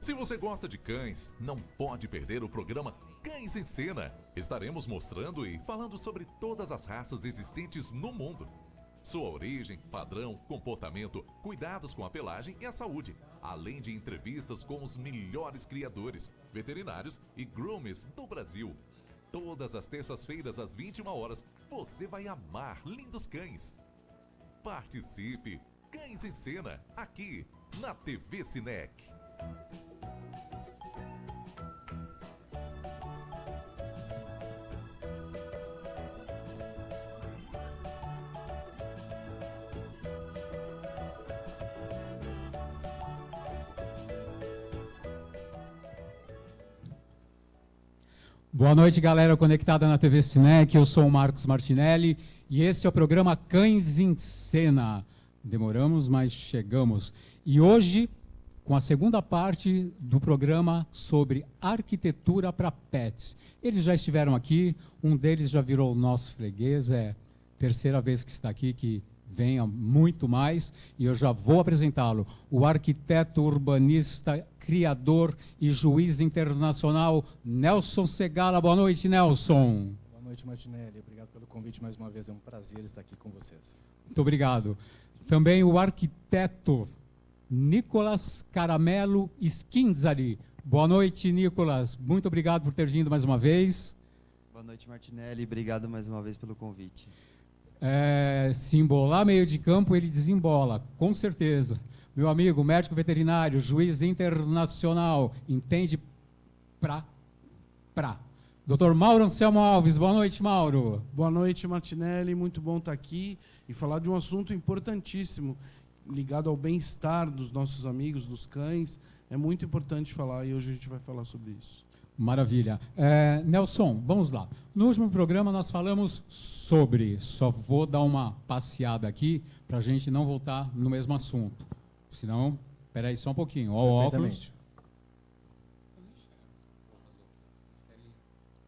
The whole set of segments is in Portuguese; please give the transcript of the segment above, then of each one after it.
Se você gosta de cães, não pode perder o programa Cães em Cena. Estaremos mostrando e falando sobre todas as raças existentes no mundo. Sua origem, padrão, comportamento, cuidados com a pelagem e a saúde, além de entrevistas com os melhores criadores, veterinários e groomers do Brasil. Todas as terças-feiras às 21 horas, você vai amar lindos cães. Participe! Cães em Cena, aqui na TV Cinec. Boa noite, galera conectada na TV Cinec. Eu sou o Marcos Martinelli e esse é o programa Cães em Cena. Demoramos, mas chegamos. E hoje, com a segunda parte do programa sobre arquitetura para pets. Eles já estiveram aqui, um deles já virou nosso freguês, é a terceira vez que está aqui, que venha muito mais, e eu já vou apresentá-lo. O arquiteto urbanista, criador e juiz internacional, Nelson Segala. Boa noite, Nelson. Boa noite, Martinelli. Obrigado pelo convite mais uma vez. É um prazer estar aqui com vocês. Muito obrigado. Também o arquiteto Nicolas Caramelo Skinzari. Boa noite, Nicolas. Muito obrigado por ter vindo mais uma vez. Boa noite, Martinelli. Obrigado mais uma vez pelo convite. Se embolar meio de campo, ele desembola, com certeza. Meu amigo, médico veterinário, juiz internacional, entende pra. Dr. Mauro Anselmo Alves, boa noite, Mauro. Boa noite, Martinelli, muito bom estar aqui e falar de um assunto importantíssimo, ligado ao bem-estar dos nossos amigos, dos cães. É muito importante falar e hoje a gente vai falar sobre isso. Maravilha. Nelson, vamos lá. No último programa nós falamos sobre, só vou dar uma passeada aqui para a gente não voltar no mesmo assunto. Senão, espera aí só um pouquinho. Ó, o óculos.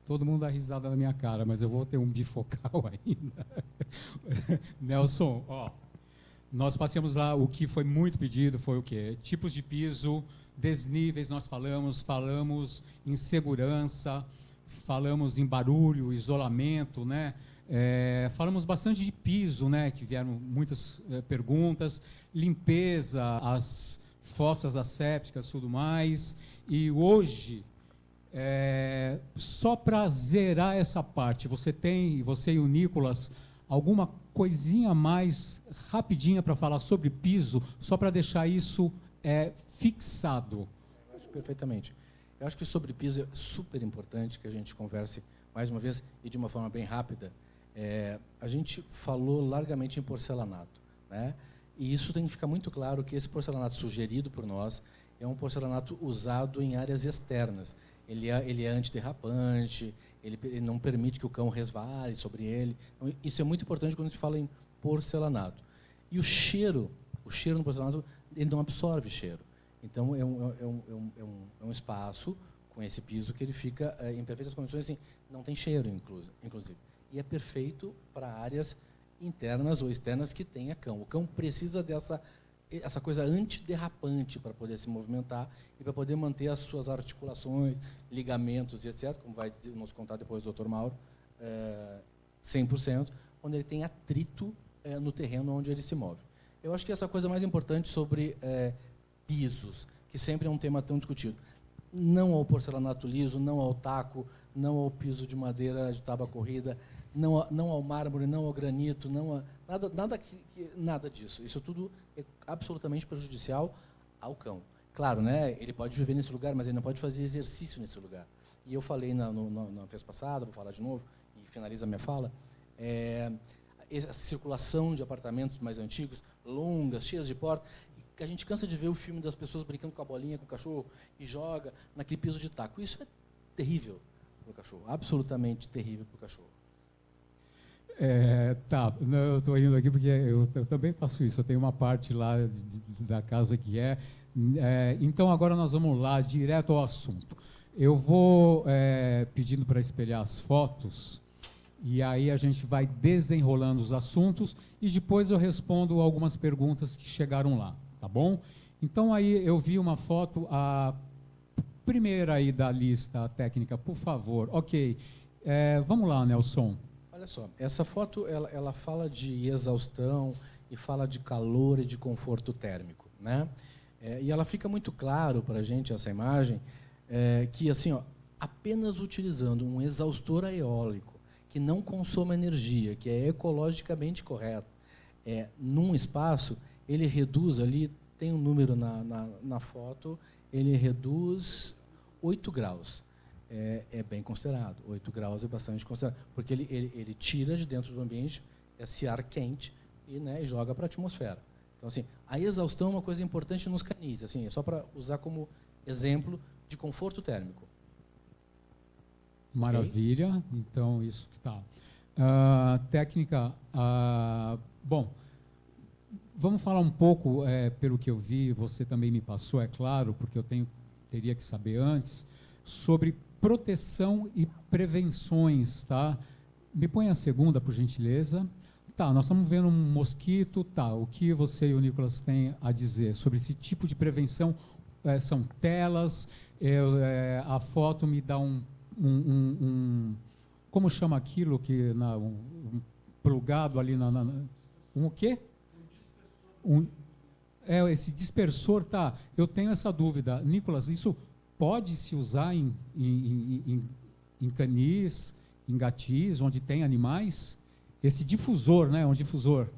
Todo mundo dá risada na minha cara, mas eu vou ter um bifocal ainda. Nelson, ó, nós passamos lá, o que foi muito pedido foi o quê? Tipos de piso, desníveis nós falamos em segurança, falamos em barulho, isolamento, né? Falamos bastante de piso, né? Que vieram muitas perguntas, limpeza, as fossas assépticas, tudo mais. E hoje, só para zerar essa parte, você e o Nicolas, alguma coisinha mais rapidinha para falar sobre piso, só para deixar isso fixado? Eu acho perfeitamente. Eu acho que sobre piso é super importante que a gente converse mais uma vez e de uma forma bem rápida. A gente falou largamente em porcelanato, né? E isso tem que ficar muito claro que esse porcelanato sugerido por nós é um porcelanato usado em áreas externas. Ele é antiderrapante, ele não permite que o cão resvale sobre ele. Então, isso é muito importante quando a gente fala em porcelanato. E o cheiro no porcelanato, ele não absorve cheiro. Então, é um espaço com esse piso que ele fica em perfeitas condições, assim, não tem cheiro, inclusive. E é perfeito para áreas internas ou externas que tenha cão. O cão precisa essa coisa antiderrapante para poder se movimentar e para poder manter as suas articulações, ligamentos e etc., como vai nos contar depois o Dr. Mauro, 100%, quando ele tem atrito no terreno onde ele se move. Eu acho que essa coisa mais importante sobre pisos, que sempre é um tema tão discutido. Não ao porcelanato liso, não ao taco, não ao piso de madeira de tábua corrida, não ao mármore, não ao granito, nada disso. Isso tudo é absolutamente prejudicial ao cão. Claro, né, ele pode viver nesse lugar, mas ele não pode fazer exercício nesse lugar. E eu falei na vez passada, vou falar de novo, e finalizo a minha fala, essa circulação de apartamentos mais antigos, longas, cheias de portas, que a gente cansa de ver o filme das pessoas brincando com a bolinha, com o cachorro, e joga naquele piso de taco. Isso é terrível para o cachorro, absolutamente terrível para o cachorro. Eu estou indo aqui porque eu também faço isso. Eu tenho uma parte lá da casa que então, agora nós vamos lá, direto ao assunto. Eu vou pedindo para espelhar as fotos e aí a gente vai desenrolando os assuntos e depois eu respondo algumas perguntas que chegaram lá, tá bom? Então, aí eu vi uma foto, a primeira aí da lista técnica, por favor. Ok. Vamos lá, Nelson. Olha só, essa foto ela fala de exaustão e fala de calor e de conforto térmico, né? E ela fica muito claro para a gente, essa imagem, que assim, ó, apenas utilizando um exaustor eólico que não consome energia, que é ecologicamente correto, num espaço, ele reduz ali, tem um número na foto, ele reduz 8 graus. É bem considerado, 8 graus é bastante considerado, porque ele tira de dentro do ambiente esse ar quente e joga para a atmosfera. Então, assim, a exaustão é uma coisa importante nos canis, assim, é só para usar como exemplo de conforto térmico. Maravilha. Okay. Então, isso que está. Técnica. Bom, vamos falar um pouco, pelo que eu vi, você também me passou, é claro, porque eu teria que saber antes, sobre proteção e prevenções, tá? Me põe a segunda, por gentileza. Tá, nós estamos vendo um mosquito, tá, o que você e o Nicolas têm a dizer sobre esse tipo de prevenção? São telas, a foto me dá como chama aquilo que plugado ali o quê? Esse dispersor, tá? Eu tenho essa dúvida, Nicolas, isso pode se usar em canis, em gatis, onde tem animais? Esse difusor, né? Um difusor.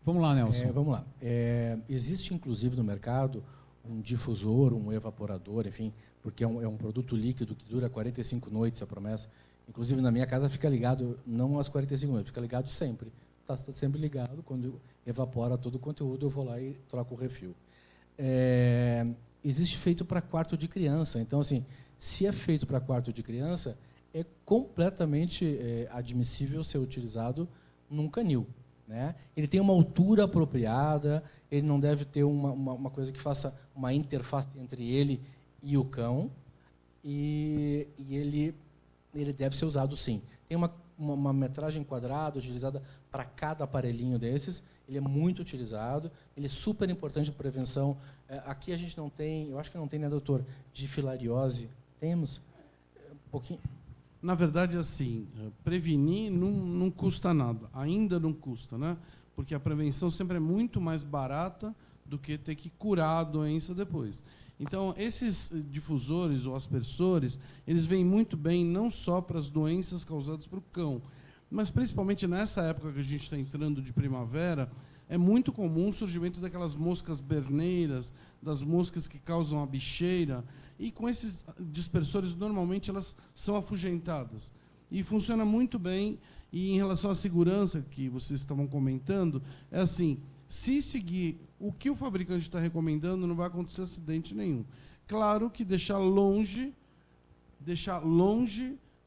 Vamos lá, Nelson. Vamos lá. Existe, inclusive, no mercado um difusor, um evaporador, enfim, porque é um produto líquido que dura 45 noites, a promessa. Inclusive, na minha casa fica ligado, não às 45 noites, fica ligado sempre. Está sempre ligado, quando evapora todo o conteúdo, eu vou lá e troco o refil. Existe feito para quarto de criança. Então, assim, se é feito para quarto de criança, é completamente admissível ser utilizado num canil, né? Ele tem uma altura apropriada, ele não deve ter uma coisa que faça uma interface entre ele e o cão, e ele deve ser usado sim. Tem uma metragem quadrada utilizada para cada aparelhinho desses, ele é muito utilizado, ele é super importante para prevenção. Aqui a gente não tem, eu acho que não tem, né, doutor, de filariose. Temos um pouquinho. Na verdade, assim, prevenir não custa nada, ainda não custa, né? Porque a prevenção sempre é muito mais barata do que ter que curar a doença depois. Então, esses difusores ou aspersores, eles vêm muito bem não só para as doenças causadas para o cão, mas principalmente nessa época que a gente está entrando de primavera, é muito comum o surgimento daquelas moscas berneiras, das moscas que causam a bicheira, e com esses dispersores, normalmente, elas são afugentadas. E funciona muito bem. E em relação à segurança que vocês estavam comentando, é assim, se seguir o que o fabricante está recomendando, não vai acontecer acidente nenhum. Claro que deixar longe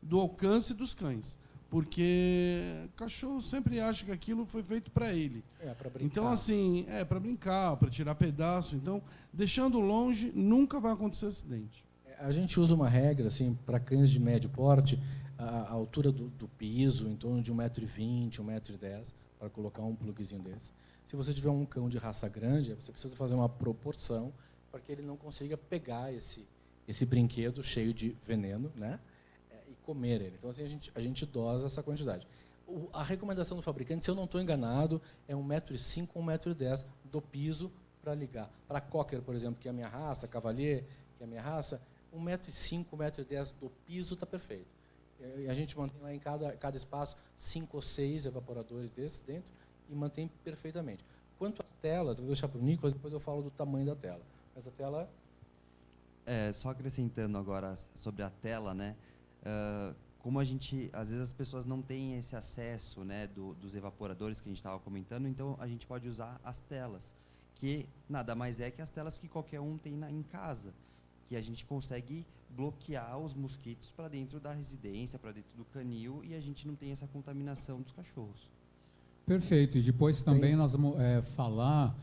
do alcance dos cães, porque o cachorro sempre acha que aquilo foi feito para ele. Para brincar. Então, assim, para brincar, para tirar pedaço. Então, deixando longe, nunca vai acontecer acidente. A gente usa uma regra, assim, para cães de médio porte, a altura do piso, em torno de 1,20 m, 1,10 m, para colocar um plugzinho desse. Se você tiver um cão de raça grande, você precisa fazer uma proporção para que ele não consiga pegar esse brinquedo cheio de veneno, né? E comer ele. Então, assim, a gente dosa essa quantidade. A recomendação do fabricante, se eu não estou enganado, é 1,05 m ou 1,10 m do piso para ligar. Para Cocker, por exemplo, que é a minha raça, Cavalier, que é a minha raça, 1,05 m, 1,10 m do piso está perfeito. E a gente mantém lá em cada espaço 5 ou 6 evaporadores desses dentro e mantém perfeitamente. Quanto às telas, eu vou deixar para o Nicolas, depois eu falo do tamanho da tela. Mas a tela... Só acrescentando agora sobre a tela, né? Como a gente, às vezes as pessoas não têm esse acesso, né, dos evaporadores que a gente estava comentando, então a gente pode usar as telas, que nada mais é que as telas que qualquer um tem em casa, que a gente consegue bloquear os mosquitos para dentro da residência, para dentro do canil, e a gente não tem essa contaminação dos cachorros. Perfeito. E depois também nós vamos falar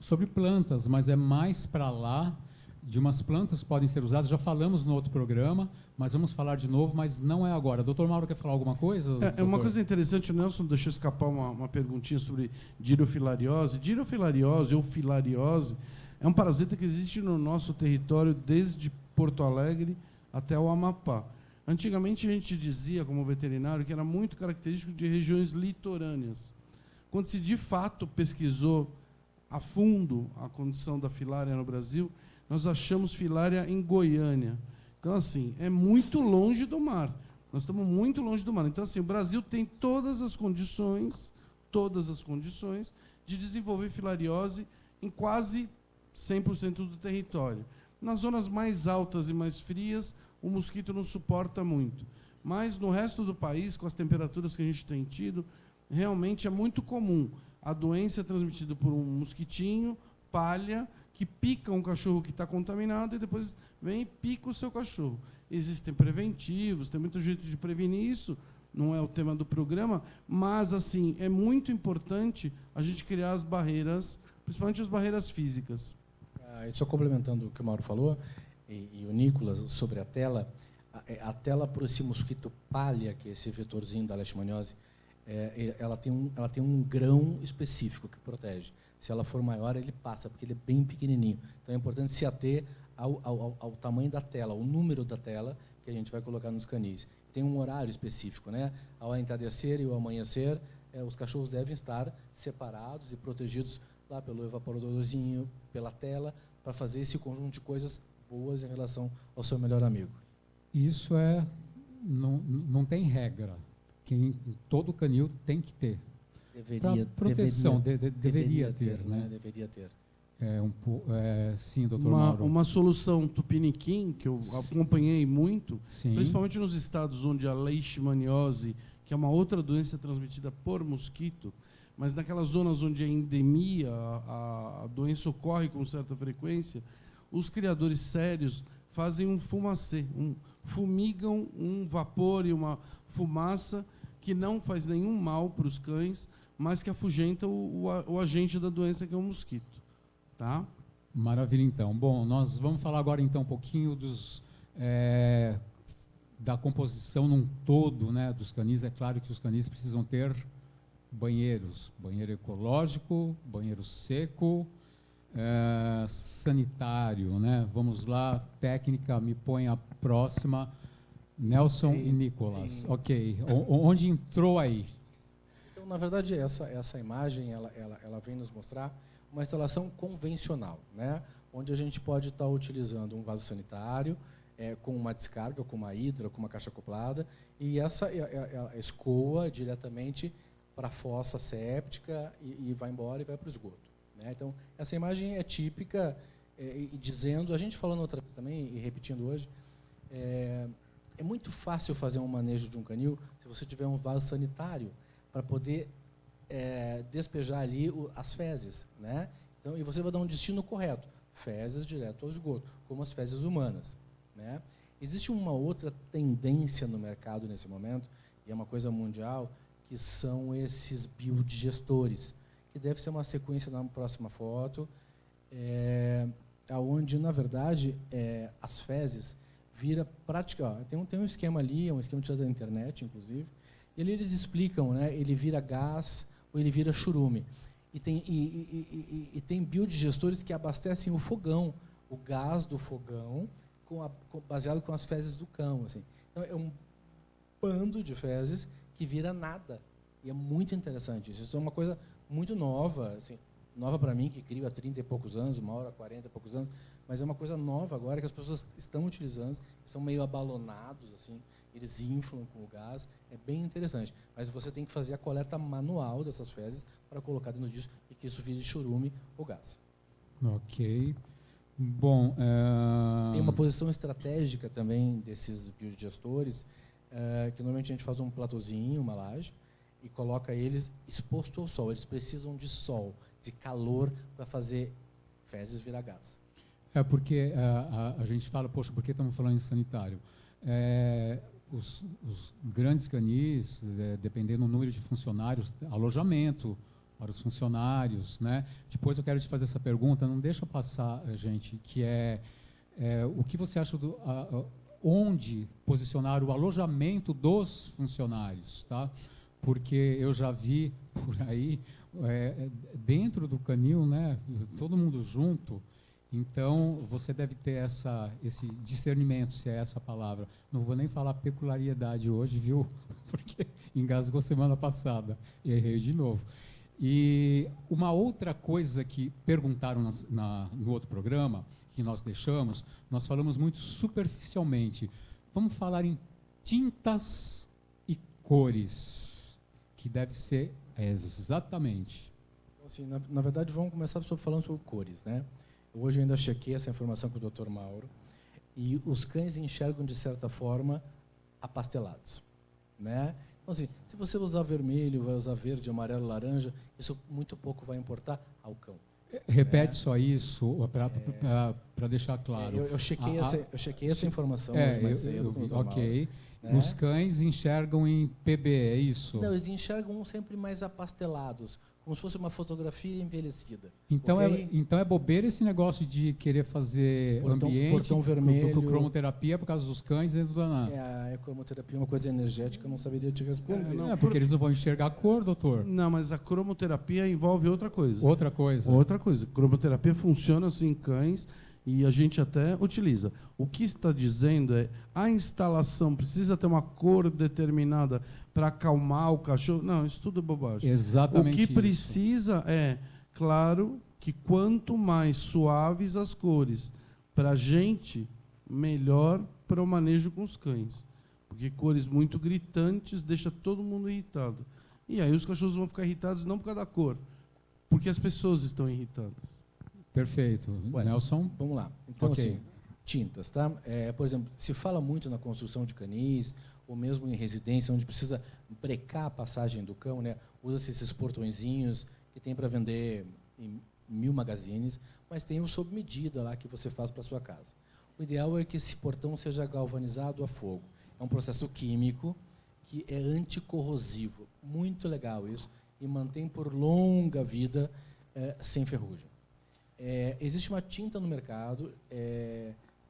sobre plantas, mas é mais para lá de umas plantas que podem ser usadas. Já falamos no outro programa, mas vamos falar de novo, mas não é agora. Doutor Mauro, quer falar alguma coisa? Uma coisa interessante, o Nelson deixou escapar uma perguntinha sobre dirofilariose. Dirofilariose ou filariose É um parasita que existe no nosso território desde Porto Alegre até o Amapá. Antigamente a gente dizia, como veterinário, que era muito característico de regiões litorâneas. Quando se de fato pesquisou a fundo a condição da filária no Brasil, nós achamos filária em Goiânia. Então, assim, é muito longe do mar. Nós estamos muito longe do mar. Então, assim, o Brasil tem todas as condições de desenvolver filariose em quase 100% do território. Nas zonas mais altas e mais frias, o mosquito não suporta muito. Mas no resto do país, com as temperaturas que a gente tem tido, realmente é muito comum a doença transmitida por um mosquitinho, palha, que pica um cachorro que está contaminado e depois vem e pica o seu cachorro. Existem preventivos, tem muito jeito de prevenir isso, não é o tema do programa, mas assim, é muito importante a gente criar as barreiras, principalmente as barreiras físicas. Só complementando o que o Mauro falou, e o Nicolas, sobre a tela para esse mosquito palha, que é esse vetorzinho da leishmaniose, ela tem um grão específico que protege. Se ela for maior, ele passa, porque ele é bem pequenininho. Então, é importante se ater ao tamanho da tela, ao número da tela que a gente vai colocar nos canis. Tem um horário específico, né? Ao entardecer e ao amanhecer, os cachorros devem estar separados e protegidos lá pelo evaporadorzinho, pela tela, para fazer esse conjunto de coisas boas em relação ao seu melhor amigo. Isso não tem regra. Todo canil tem que ter. Para proteção, deveria ter, né? Deveria ter. Sim, doutor Mauro. Uma solução tupiniquim, que eu acompanhei muito, Sim. Principalmente nos estados onde a leishmaniose, que é uma outra doença transmitida por mosquito, mas naquelas zonas onde é endemia, a doença ocorre com certa frequência, os criadores sérios fazem um fumacê, fumigam um vapor e uma fumaça que não faz nenhum mal para os cães, mas que afugenta o agente da doença, que é o mosquito. Tá? Maravilha, então. Bom, nós vamos falar agora, então, um pouquinho da composição num todo, né, dos canis. É claro que os canis precisam ter banheiros. Banheiro ecológico, banheiro seco, sanitário, né? Vamos lá, técnica, me põe a próxima. Nelson e Nicolas. Ok. Onde entrou aí? Então, na verdade, essa imagem ela vem nos mostrar uma instalação convencional, né? Onde a gente pode estar utilizando um vaso sanitário, com uma descarga, com uma hidra, com uma caixa acoplada, e essa escoa diretamente para a fossa séptica e vai embora e vai para o esgoto, né? Então, essa imagem é típica, e dizendo, a gente falando outra vez também, e repetindo hoje, é muito fácil fazer um manejo de um canil se você tiver um vaso sanitário para poder despejar ali as fezes, né? Então, e você vai dar um destino correto, fezes direto ao esgoto, como as fezes humanas, né? Existe uma outra tendência no mercado nesse momento, e é uma coisa mundial, que são esses biodigestores, que deve ser uma sequência na próxima foto, onde, na verdade, as fezes vira prática. Tem um esquema ali, um esquema tirado da internet, inclusive, e ali eles explicam, né? Ele vira gás ou ele vira churume. E tem biodigestores que abastecem o fogão, o gás do fogão, baseado com as fezes do cão. Assim. Então, é um bando de fezes que vira nada. E é muito interessante. Isso é uma coisa muito nova, assim, nova para mim, que crio há 30 e poucos anos, uma hora 40 e poucos anos, mas é uma coisa nova agora que as pessoas estão utilizando, são meio abalonados, assim, eles inflam com o gás, é bem interessante. Mas você tem que fazer a coleta manual dessas fezes para colocar dentro disso e que isso vire churume ou gás. Ok. Bom, tem uma posição estratégica também desses biodigestores, que normalmente a gente faz um platôzinho, uma laje, e coloca eles exposto ao sol. Eles precisam de sol, de calor, para fazer fezes virar gás. Porque a gente fala, poxa, por que estamos falando em sanitário? Os grandes canis, dependendo do número de funcionários, alojamento para os funcionários, né? Depois eu quero te fazer essa pergunta, não deixa passar, gente, que o que você acha onde posicionar o alojamento dos funcionários, tá? Porque eu já vi por aí, dentro do canil, né, todo mundo junto, Então, você deve ter esse discernimento, se é essa a palavra. Não vou nem falar peculiaridade hoje, viu? Porque engasgou semana passada. Errei de novo. E uma outra coisa que perguntaram no outro programa, que nós deixamos, nós falamos muito superficialmente. Vamos falar em tintas e cores, que deve ser exatamente. Então, assim, na verdade, vamos começar falando sobre cores, né? Hoje eu ainda chequei essa informação com o Dr. Mauro, e os cães enxergam, de certa forma, apastelados, né? Então, assim, se você usar vermelho, vai usar verde, amarelo, laranja, isso muito pouco vai importar ao cão. Repete só isso, para deixar claro. Eu chequei essa informação hoje mais cedo com o Dr. Ok. Mauro, né? Os cães enxergam em PB, é isso? Não, eles enxergam sempre mais apastelados, como se fosse uma fotografia envelhecida. Então, okay? então é bobeira esse negócio de querer fazer ambiente, portão vermelho, cromoterapia por causa dos cães dentro da nave. A cromoterapia é uma coisa energética, eu não saberia te responder. Porque eles não vão enxergar a cor, doutor. Não, mas a cromoterapia envolve outra coisa. Outra coisa. Outra coisa. Cromoterapia funciona assim em cães e a gente até utiliza. O que está dizendo é a instalação precisa ter uma cor determinada para acalmar o cachorro. Não, isso tudo é bobagem. Exatamente. O que isso. precisa é, claro, que quanto mais suaves as cores para a gente, melhor para o manejo com os cães. Porque cores muito gritantes deixa todo mundo irritado. E aí os cachorros vão ficar irritados não por causa da cor, porque as pessoas estão irritadas. Perfeito. Nelson? Vamos lá. Então, Ok. assim, tintas, tá? Por exemplo, se fala muito na construção de canis, ou mesmo em residência, onde precisa brecar a passagem do cão, né? Usa-se esses portõezinhos que tem para vender em 1000 magazines, mas tem o sob medida lá que você faz para sua casa. O ideal é que esse portão seja galvanizado a fogo. É um processo químico que é anticorrosivo. Muito legal isso, e mantém por longa vida sem ferrugem. Existe uma tinta no mercado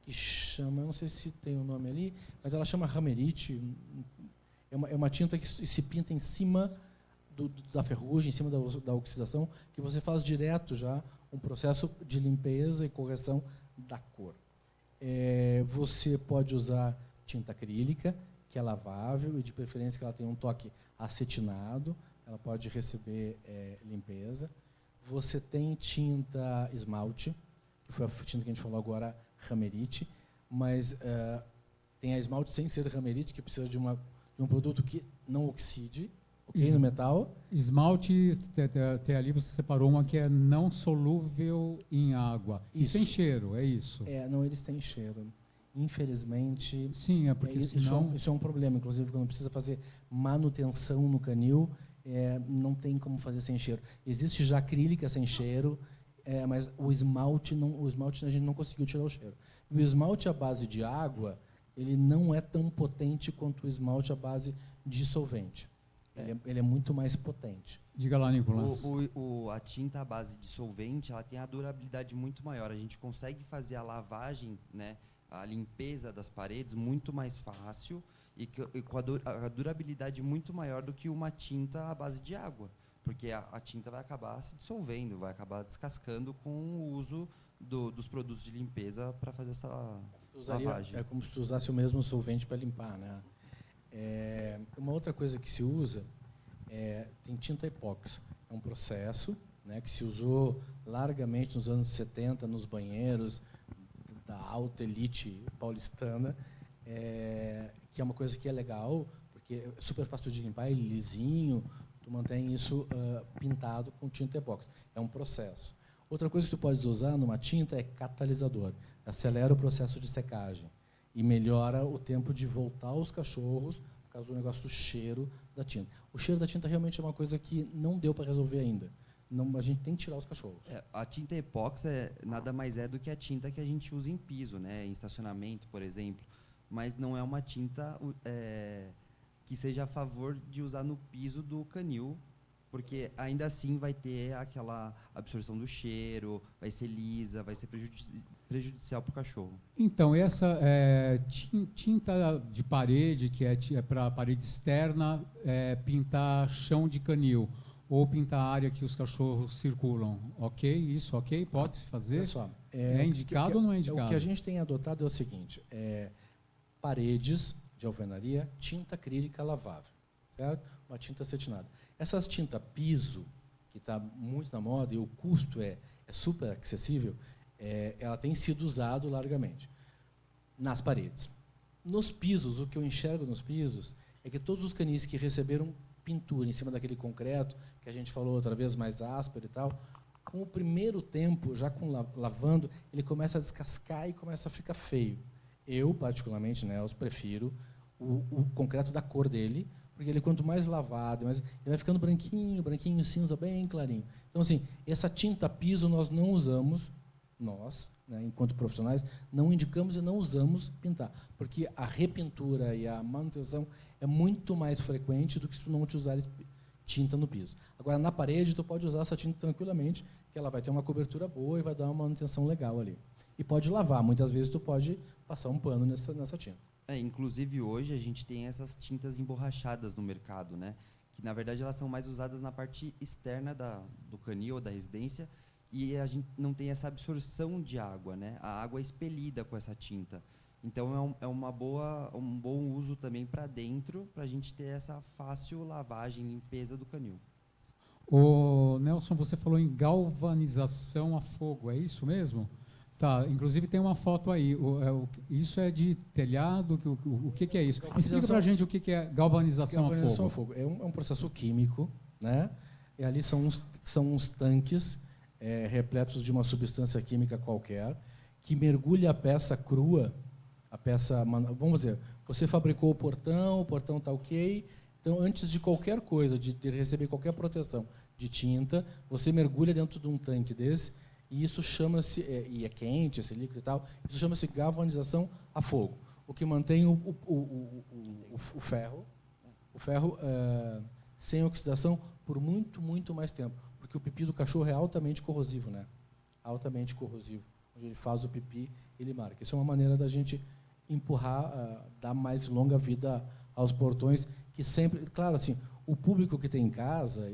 que chama, eu não sei se tem o nome ali, mas ela chama Ramerite. É uma tinta que se pinta em cima da ferrugem, em cima da oxidação, que você faz direto já um processo de limpeza e correção da cor. Você pode usar tinta acrílica, que é lavável, e de preferência que ela tenha um toque acetinado, ela pode receber limpeza. Você tem tinta esmalte, que foi a tinta que a gente falou agora, Ramerite, mas tem a esmalte sem ser Ramerite, que precisa de um produto que não oxide, no metal. Esmalte, até ali você separou uma que é não solúvel em água. Isso. E sem cheiro, é isso? Não, eles têm cheiro. Infelizmente, Sim, é porque senão... Isso é um problema, inclusive, quando precisa fazer manutenção no canil, não tem como fazer sem cheiro. Existe já acrílica sem cheiro, mas o esmalte a gente não conseguiu tirar o cheiro. E o esmalte à base de água, ele não é tão potente quanto o esmalte à base de solvente. Ele é muito mais potente. Diga lá, Nicolas. A tinta à base de solvente, ela tem a durabilidade muito maior. A gente consegue fazer a lavagem, né, a limpeza das paredes muito mais fácil e com a durabilidade muito maior do que uma tinta à base de água, porque a tinta vai acabar se dissolvendo, vai acabar descascando com o uso dos produtos de limpeza para fazer essa lavagem. É como se tu usasse o mesmo solvente para limpar, né? Uma outra coisa que se usa tem tinta epóxi. É um processo, né, que se usou largamente nos anos 70 nos banheiros da alta elite paulistana, que é uma coisa que é legal, porque é super fácil de limpar, é lisinho, tu mantém isso pintado com tinta epóxi. É um processo. Outra coisa que tu pode usar numa tinta é catalisador. Acelera o processo de secagem e melhora o tempo de voltar aos cachorros por causa do negócio do cheiro da tinta. O cheiro da tinta realmente é uma coisa que não deu para resolver ainda. A gente tem que tirar os cachorros. A tinta epóxi nada mais é do que a tinta que a gente usa em piso, né, em estacionamento, por exemplo. Mas não é uma tinta que seja a favor de usar no piso do canil, porque ainda assim vai ter aquela absorção do cheiro, vai ser lisa, vai ser prejudicial para o cachorro. Então, essa tinta de parede, que é para parede externa, pintar chão de canil. ou pintar a área que os cachorros circulam. Ok? Isso ok? Pode-se fazer? Olha só, É indicado ou não é O indicado? que a gente tem adotado é o seguinte, paredes de alvenaria, tinta acrílica lavável, certo? Uma tinta acetinada. Essas tinta piso, que está muito na moda e o custo é super acessível, ela tem sido usado largamente nas paredes. Nos pisos, o que eu enxergo nos pisos é que todos os canis que receberam pintura em cima daquele concreto, que a gente falou outra vez, mais áspero e tal, com o primeiro tempo, já com lavando, ele começa a descascar e começa a ficar feio. Eu, particularmente, né, eu prefiro o concreto da cor dele, porque ele, quanto mais lavado, ele vai ficando branquinho, branquinho, cinza, bem clarinho. Então, assim, essa tinta piso nós não usamos, nós, né, enquanto profissionais, não indicamos e não usamos pintar, porque a repintura e a manutenção é muito mais frequente do que se tu não te usares tinta no piso. Agora, na parede, tu pode usar essa tinta tranquilamente, que ela vai ter uma cobertura boa e vai dar uma manutenção legal ali. E pode lavar, muitas vezes tu pode passar um pano nessa tinta. Inclusive hoje a gente tem essas tintas emborrachadas no mercado, né? Que na verdade elas são mais usadas na parte externa do canil ou da residência e a gente não tem essa absorção de água, né? A água é expelida com essa tinta. Então um bom uso também para dentro, para a gente ter essa fácil lavagem, limpeza do canil. Ô, Nelson, você falou em galvanização a fogo, é isso mesmo? Tá, inclusive tem uma foto aí. Isso é de telhado? O que é isso? Explica para a gente o que é galvanização a fogo. É um processo químico, né? E ali são uns tanques repletos de uma substância química qualquer que mergulha a peça crua, vamos dizer, você fabricou o portão está ok, então antes de qualquer coisa, de receber qualquer proteção de tinta, você mergulha dentro de um tanque desse. E isso chama-se, e é quente, esse líquido e tal, isso chama-se galvanização a fogo, o que mantém o ferro sem oxidação por muito, muito mais tempo. Porque o pipi do cachorro é altamente corrosivo, né? Altamente corrosivo. Onde ele faz o pipi, ele marca. Isso é uma maneira da gente empurrar, dar mais longa vida aos portões, que sempre, claro, assim, o público que tem em casa,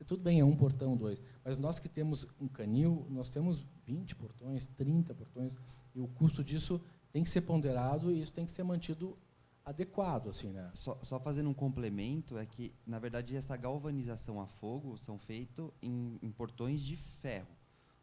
tudo bem, é um portão, dois, mas nós que temos um canil, nós temos 20 portões, 30 portões, e o custo disso tem que ser ponderado e isso tem que ser mantido adequado, assim, né? Só fazendo um complemento, é que, na verdade, essa galvanização a fogo são feitos em portões de ferro.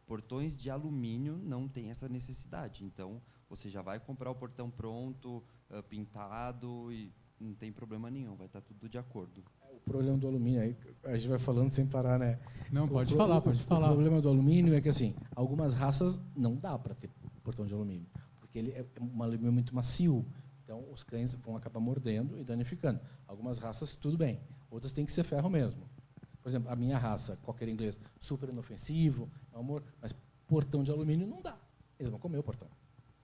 Portões de alumínio não tem essa necessidade, então você já vai comprar o portão pronto, pintado, e não tem problema nenhum, vai estar tudo de acordo. O problema do alumínio, aí a gente vai falando sem parar, né? Não, pode falar. O problema do alumínio é que, assim, algumas raças não dá para ter portão de alumínio, porque ele é um alumínio muito macio, então os cães vão acabar mordendo e danificando. Algumas raças, tudo bem, outras tem que ser ferro mesmo. Por exemplo, a minha raça, cocker inglês, super inofensivo, amor, mas portão de alumínio não dá. Eles vão comer o portão.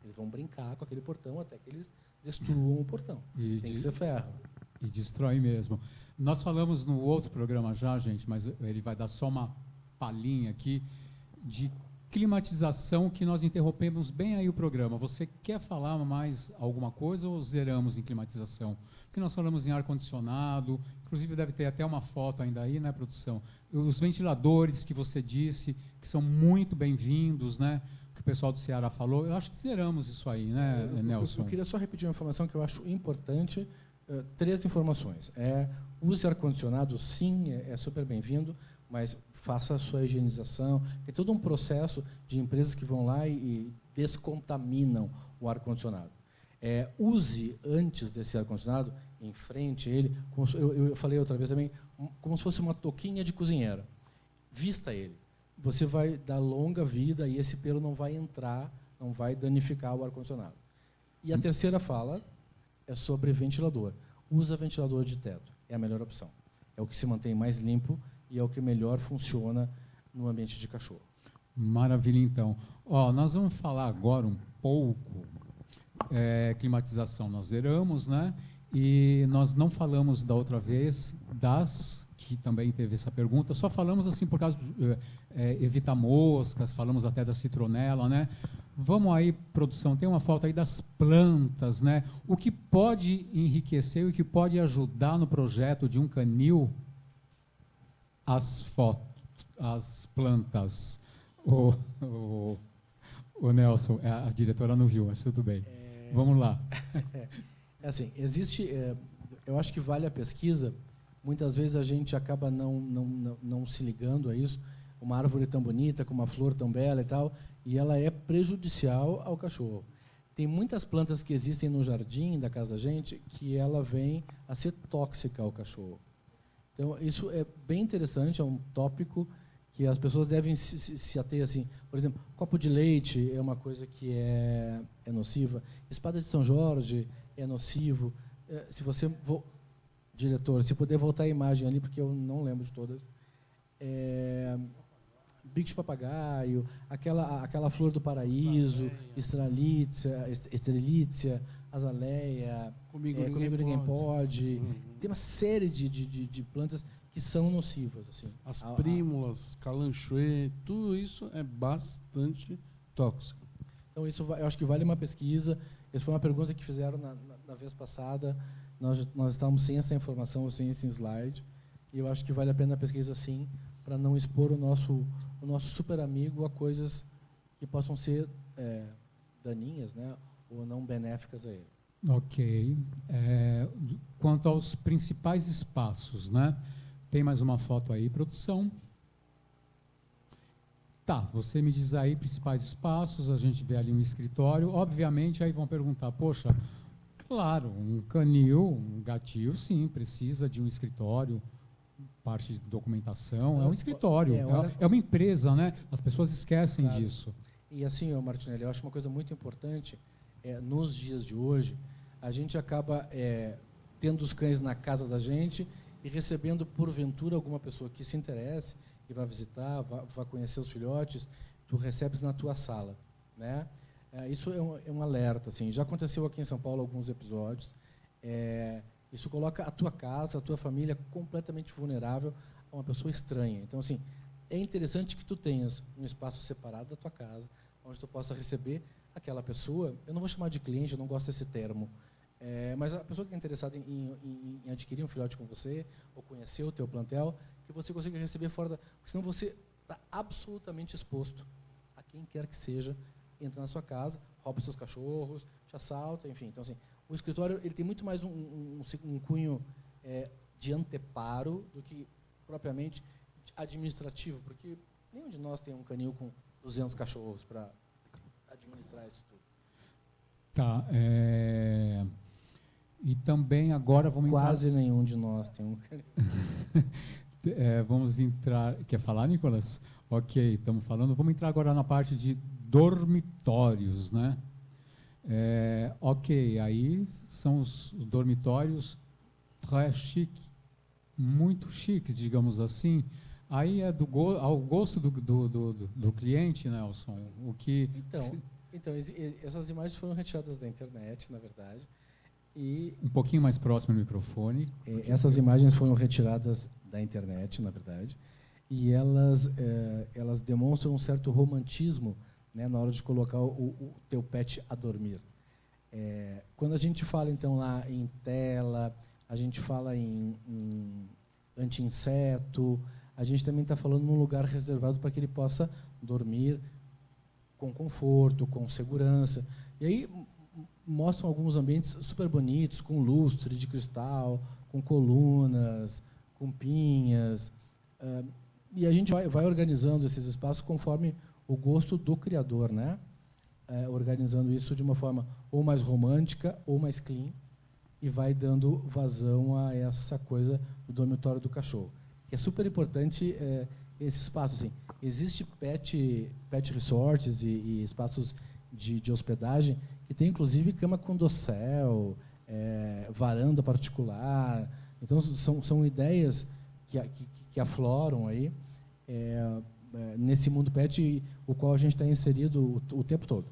Eles vão brincar com aquele portão até que eles destruam o portão. Tem que ser ferro. E destrói mesmo. Nós falamos no outro programa já, gente, mas ele vai dar só uma palhinha aqui, de climatização, que nós interrompemos bem aí o programa. Você quer falar mais alguma coisa ou zeramos em climatização? Porque nós falamos em ar-condicionado, inclusive deve ter até uma foto ainda aí, né, produção? Os ventiladores que você disse, que são muito bem-vindos, né? Que o pessoal do Ceará falou. Eu acho que zeramos isso aí, né, Nelson? Eu queria só repetir uma informação que eu acho importante. 3 informações. Use ar-condicionado, sim, é super bem-vindo, mas faça a sua higienização. Tem todo um processo de empresas que vão lá e descontaminam o ar-condicionado. Use, antes desse ar-condicionado, em frente a ele, eu falei outra vez também, como se fosse uma touquinha de cozinheira. Vista ele. Você vai dar longa vida e esse pelo não vai entrar, não vai danificar o ar-condicionado. E a terceira fala é sobre ventilador. Usa ventilador de teto, é a melhor opção. É o que se mantém mais limpo e é o que melhor funciona no ambiente de cachorro. Maravilha, então. Nós vamos falar agora um pouco climatização. Nós zeramos, né? E nós não falamos da outra vez que também teve essa pergunta, só falamos assim por causa de evitar moscas, falamos até da citronela, né? Vamos aí, produção, tem uma foto aí das plantas, né? O que pode enriquecer e o que pode ajudar no projeto de um canil as plantas. O Nelson, a diretora não viu, mas tudo bem. Vamos lá. É assim, existe, eu acho que vale a pesquisa. Muitas vezes a gente acaba não se ligando a isso. Uma árvore tão bonita, com uma flor tão bela e tal, e ela é prejudicial ao cachorro. Tem muitas plantas que existem no jardim da casa da gente que ela vem a ser tóxica ao cachorro. Então, isso é bem interessante, é um tópico que as pessoas devem se ater assim. Por exemplo, copo de leite é uma coisa que é nociva. Espada de São Jorge é nocivo. Se você... Diretor, se puder voltar a imagem ali, porque eu não lembro de todas. Bico de papagaio, aquela flor do paraíso, estrelítzia, azaleia, comigo ninguém pode. Tem uma série de plantas que são nocivas. Assim. As prímulas, calanchoe, tudo isso é bastante tóxico. Então, isso eu acho que vale uma pesquisa. Essa foi uma pergunta que fizeram na vez passada. Nós estávamos sem essa informação, sem esse slide. E eu acho que vale a pena a pesquisa, sim, para não expor o nosso super amigo a coisas que possam ser daninhas, né, ou não benéficas a ele. Ok. Quanto aos principais espaços, né? Tem mais uma foto aí, produção. Tá, você me diz aí principais espaços, a gente vê ali um escritório. Obviamente, aí vão perguntar, poxa, claro, um canil, um gatil, sim, precisa de um escritório, parte de documentação, é um escritório, é uma empresa, né? As pessoas esquecem disso. E assim, Martinelli, eu acho uma coisa muito importante, nos dias de hoje, a gente acaba tendo os cães na casa da gente e recebendo, porventura, alguma pessoa que se interesse e vai visitar, vai conhecer os filhotes, tu recebes na tua sala, né? Isso é um alerta, assim. Já aconteceu aqui em São Paulo alguns episódios. Isso coloca a tua casa, a tua família completamente vulnerável a uma pessoa estranha. Então, assim, é interessante que tu tenhas um espaço separado da tua casa, onde tu possa receber aquela pessoa. Eu não vou chamar de cliente, eu não gosto desse termo, mas a pessoa que é interessada em adquirir um filhote com você, ou conhecer o teu plantel, que você consiga receber fora da... Porque senão você está absolutamente exposto a quem quer que seja, entra na sua casa, rouba seus cachorros, te assalta, enfim. Então, assim, o escritório ele tem muito mais um cunho de anteparo do que propriamente administrativo, porque nenhum de nós tem um canil com 200 cachorros para administrar isso tudo. Tá. E também agora vamos Quase nenhum de nós tem um canil. Vamos entrar... Quer falar, Nicolas? Ok, estamos falando. Vamos entrar agora na parte de dormitórios, né? Ok, aí são os dormitórios très chiques, muito chiques, digamos assim. Aí é ao gosto do cliente, Nelson. Então, essas imagens foram retiradas da internet, na verdade. E um pouquinho mais próximo do microfone. Essas imagens foram retiradas da internet, na verdade, e elas demonstram um certo romantismo, né, na hora de colocar o teu pet a dormir. Quando a gente fala, então, lá em tela, a gente fala em anti-inseto, a gente também está falando num lugar reservado para que ele possa dormir com conforto, com segurança. E aí mostram alguns ambientes super bonitos, com lustre de cristal, com colunas, com pinhas. E a gente vai organizando esses espaços conforme o gosto do criador, né? Organizando isso de uma forma ou mais romântica ou mais clean, e vai dando vazão a essa coisa do dormitório do cachorro. É super importante esse espaço. Assim. Existe pet resorts e espaços de hospedagem que tem, inclusive, cama com dossel, varanda particular. Então, são ideias que afloram aí nesse mundo pet, o qual a gente está inserido o tempo todo.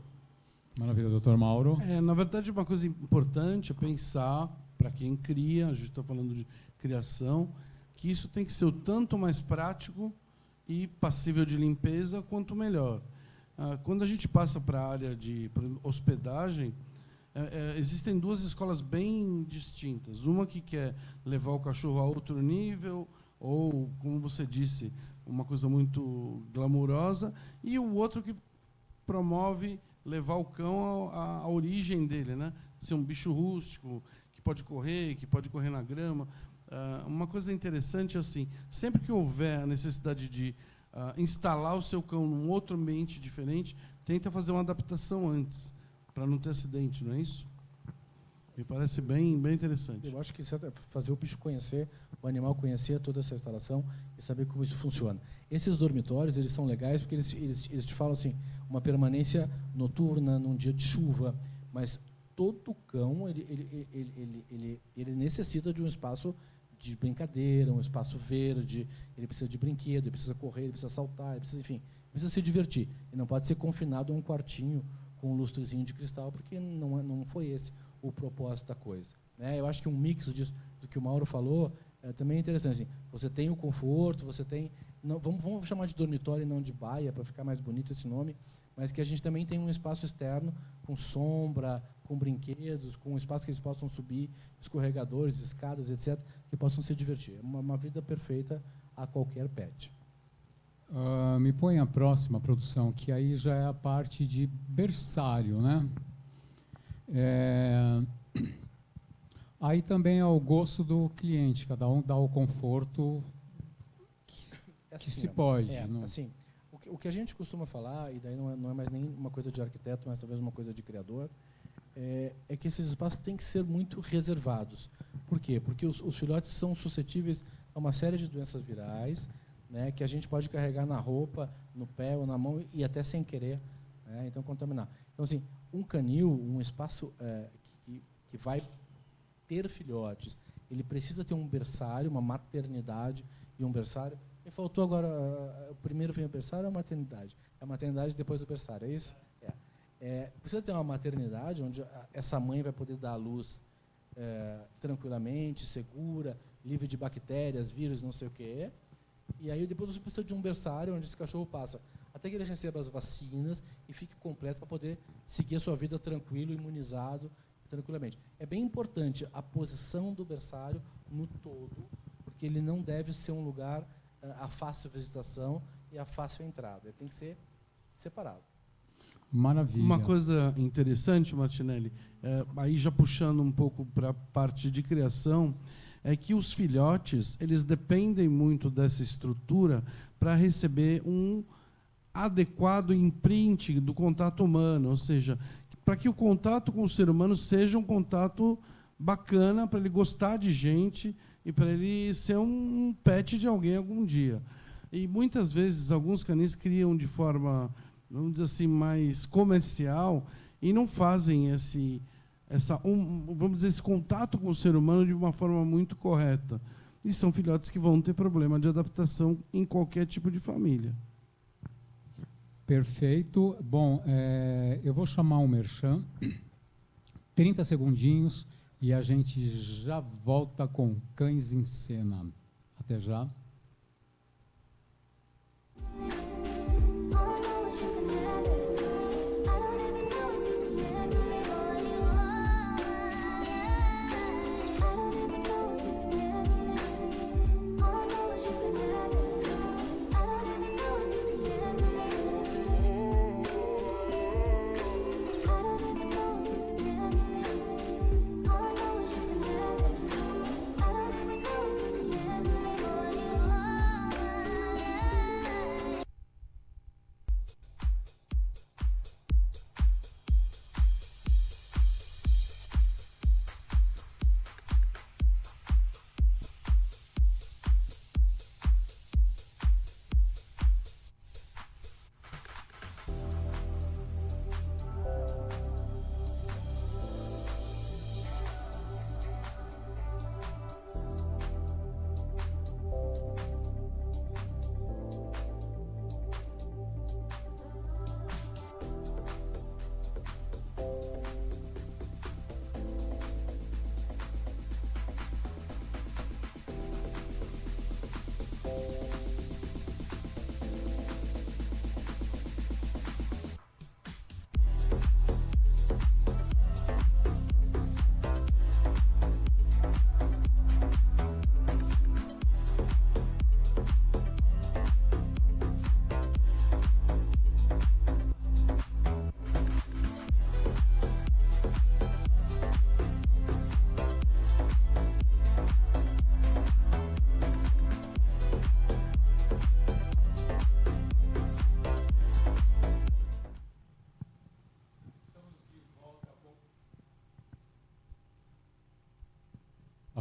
Maravilha, doutor Mauro. Na verdade, uma coisa importante é pensar, para quem cria, a gente está falando de criação, que isso tem que ser o tanto mais prático e passível de limpeza, quanto melhor. Quando a gente passa para a área de hospedagem, existem duas escolas bem distintas. Uma que quer levar o cachorro a outro nível, ou, como você disse, uma coisa muito glamurosa, e o outro que promove levar o cão à origem dele, né? Ser um bicho rústico, que pode correr na grama. Uma coisa interessante, assim, sempre que houver a necessidade de instalar o seu cão num outro ambiente diferente, tenta fazer uma adaptação antes, para não ter acidente, não é isso? Me parece bem interessante. Eu acho que isso é fazer o bicho conhecer, o animal conhecer toda essa instalação e saber como isso funciona. Esses dormitórios, eles são legais porque eles te falam assim, uma permanência noturna, num dia de chuva, mas todo cão, ele necessita de um espaço de brincadeira, um espaço verde, ele precisa de brinquedo, ele precisa correr, ele precisa saltar, ele precisa, enfim, precisa se divertir. E não pode ser confinado a um quartinho com um lustrezinho de cristal, porque não foi esse o propósito da coisa, né? Eu acho que um mix disso, do que o Mauro falou, também é interessante. Assim, você tem o conforto, você tem... Não, vamos chamar de dormitório e não de baia, para ficar mais bonito esse nome, mas que a gente também tem um espaço externo, com sombra, com brinquedos, com um espaço que eles possam subir, escorregadores, escadas, etc., que possam se divertir. É uma vida perfeita a qualquer pet. Me põe a próxima produção, que aí já é a parte de berçário, né? Aí também é o gosto do cliente, cada um dá o conforto que se pode. Assim, o que a gente costuma falar, e daí não é mais nem uma coisa de arquiteto, mas talvez uma coisa de criador, é que esses espaços têm que ser muito reservados. Por quê? Porque os filhotes são suscetíveis a uma série de doenças virais, né, que a gente pode carregar na roupa, no pé ou na mão e até sem querer, né, então contaminar. Então, assim, um canil, um espaço que vai ter filhotes, ele precisa ter um berçário, uma maternidade e um berçário. Me faltou agora, o primeiro vem o berçário ou a maternidade? É a maternidade depois do berçário, é isso? Precisa ter uma maternidade onde essa mãe vai poder dar à luz tranquilamente, segura, livre de bactérias, vírus, não sei o quê. E aí depois você precisa de um berçário onde esse cachorro passa até que ele receba as vacinas e fique completo para poder seguir a sua vida tranquilo, imunizado, tranquilamente. É bem importante a posição do berçário no todo, porque ele não deve ser um lugar a fácil visitação e a fácil entrada. Ele tem que ser separado. Maravilha. Uma coisa interessante, Martinelli, aí já puxando um pouco para a parte de criação, é que os filhotes, eles dependem muito dessa estrutura para receber um adequado imprint do contato humano, ou seja, para que o contato com o ser humano seja um contato bacana, para ele gostar de gente e para ele ser um pet de alguém algum dia. E muitas vezes alguns canis criam de forma, vamos dizer assim, mais comercial e não fazem esse contato com o ser humano de uma forma muito correta. E são filhotes que vão ter problema de adaptação em qualquer tipo de família. Perfeito. Bom, eu vou chamar o Merchan, 30 segundinhos, e a gente já volta com Cães em Cena. Até já.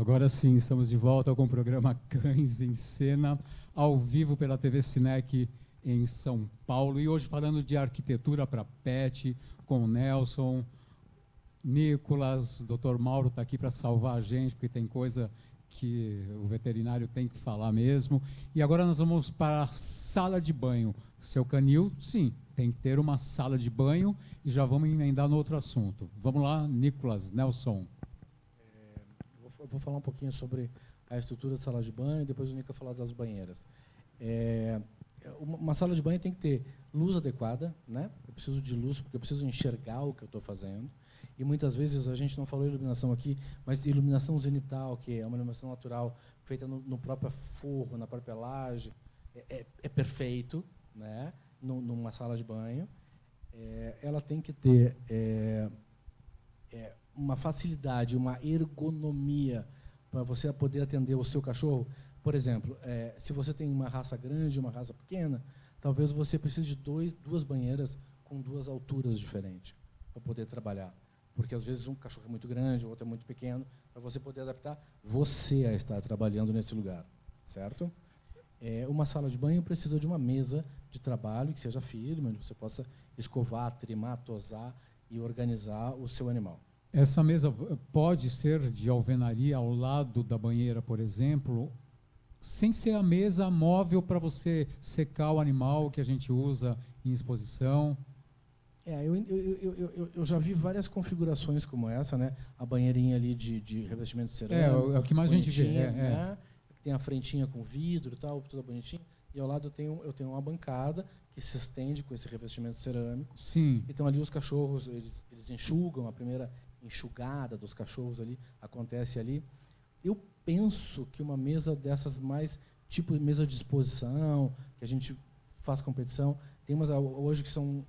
Agora sim, estamos de volta com o programa Cães em Cena, ao vivo pela TV Cinec em São Paulo. E hoje falando de arquitetura para pet, com o Nelson, Nicolas, o Dr. Mauro está aqui para salvar a gente, porque tem coisa que o veterinário tem que falar mesmo. E agora nós vamos para a sala de banho. Seu canil, sim, tem que ter uma sala de banho e já vamos emendar no outro assunto. Vamos lá, Nicolas, Nelson. Eu vou falar um pouquinho sobre a estrutura da sala de banho, depois o Nico vai falar das banheiras. Uma sala de banho tem que ter luz adequada, né? Eu preciso de luz porque eu preciso enxergar o que eu estou fazendo. E muitas vezes a gente não falou iluminação aqui, mas iluminação zenital, que é uma iluminação natural feita no próprio forro, na própria laje, é perfeito, né? Numa sala de banho. Ela tem que ter uma facilidade, uma ergonomia para você poder atender o seu cachorro. Por exemplo, se você tem uma raça grande e uma raça pequena, talvez você precise de duas banheiras com duas alturas diferentes para poder trabalhar. Porque, às vezes, um cachorro é muito grande, o outro é muito pequeno, para você poder adaptar você a estar trabalhando nesse lugar, certo? Uma sala de banho precisa de uma mesa de trabalho que seja firme, onde você possa escovar, trimar, tosar e organizar o seu animal. Essa mesa pode ser de alvenaria ao lado da banheira, por exemplo, sem ser a mesa móvel para você secar o animal que a gente usa em exposição. Eu já vi várias configurações como essa, né? A banheirinha ali de revestimento cerâmico. É o que mais a gente vê. Né? Tem a frentinha com vidro e tal, toda bonitinha. E ao lado eu tenho uma bancada que se estende com esse revestimento cerâmico. Sim. Então ali os cachorros, eles enxugam, a primeira enxugada dos cachorros ali acontece ali. Eu penso que uma mesa dessas mais, tipo mesa de exposição, que a gente faz competição, tem umas hoje que são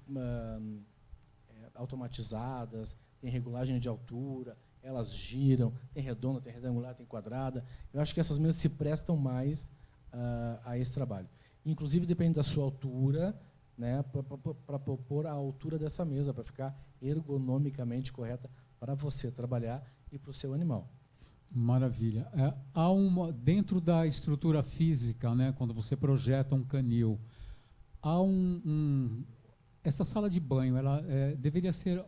automatizadas, tem regulagem de altura, elas giram, tem redonda, tem retangular, tem quadrada. Eu acho que essas mesas se prestam mais a esse trabalho. Inclusive, depende da sua altura, né, para propor a altura dessa mesa, para ficar ergonomicamente correta para você trabalhar e para o seu animal. Maravilha. Há dentro da estrutura física, né, quando você projeta um canil, há essa sala de banho, ela deveria ser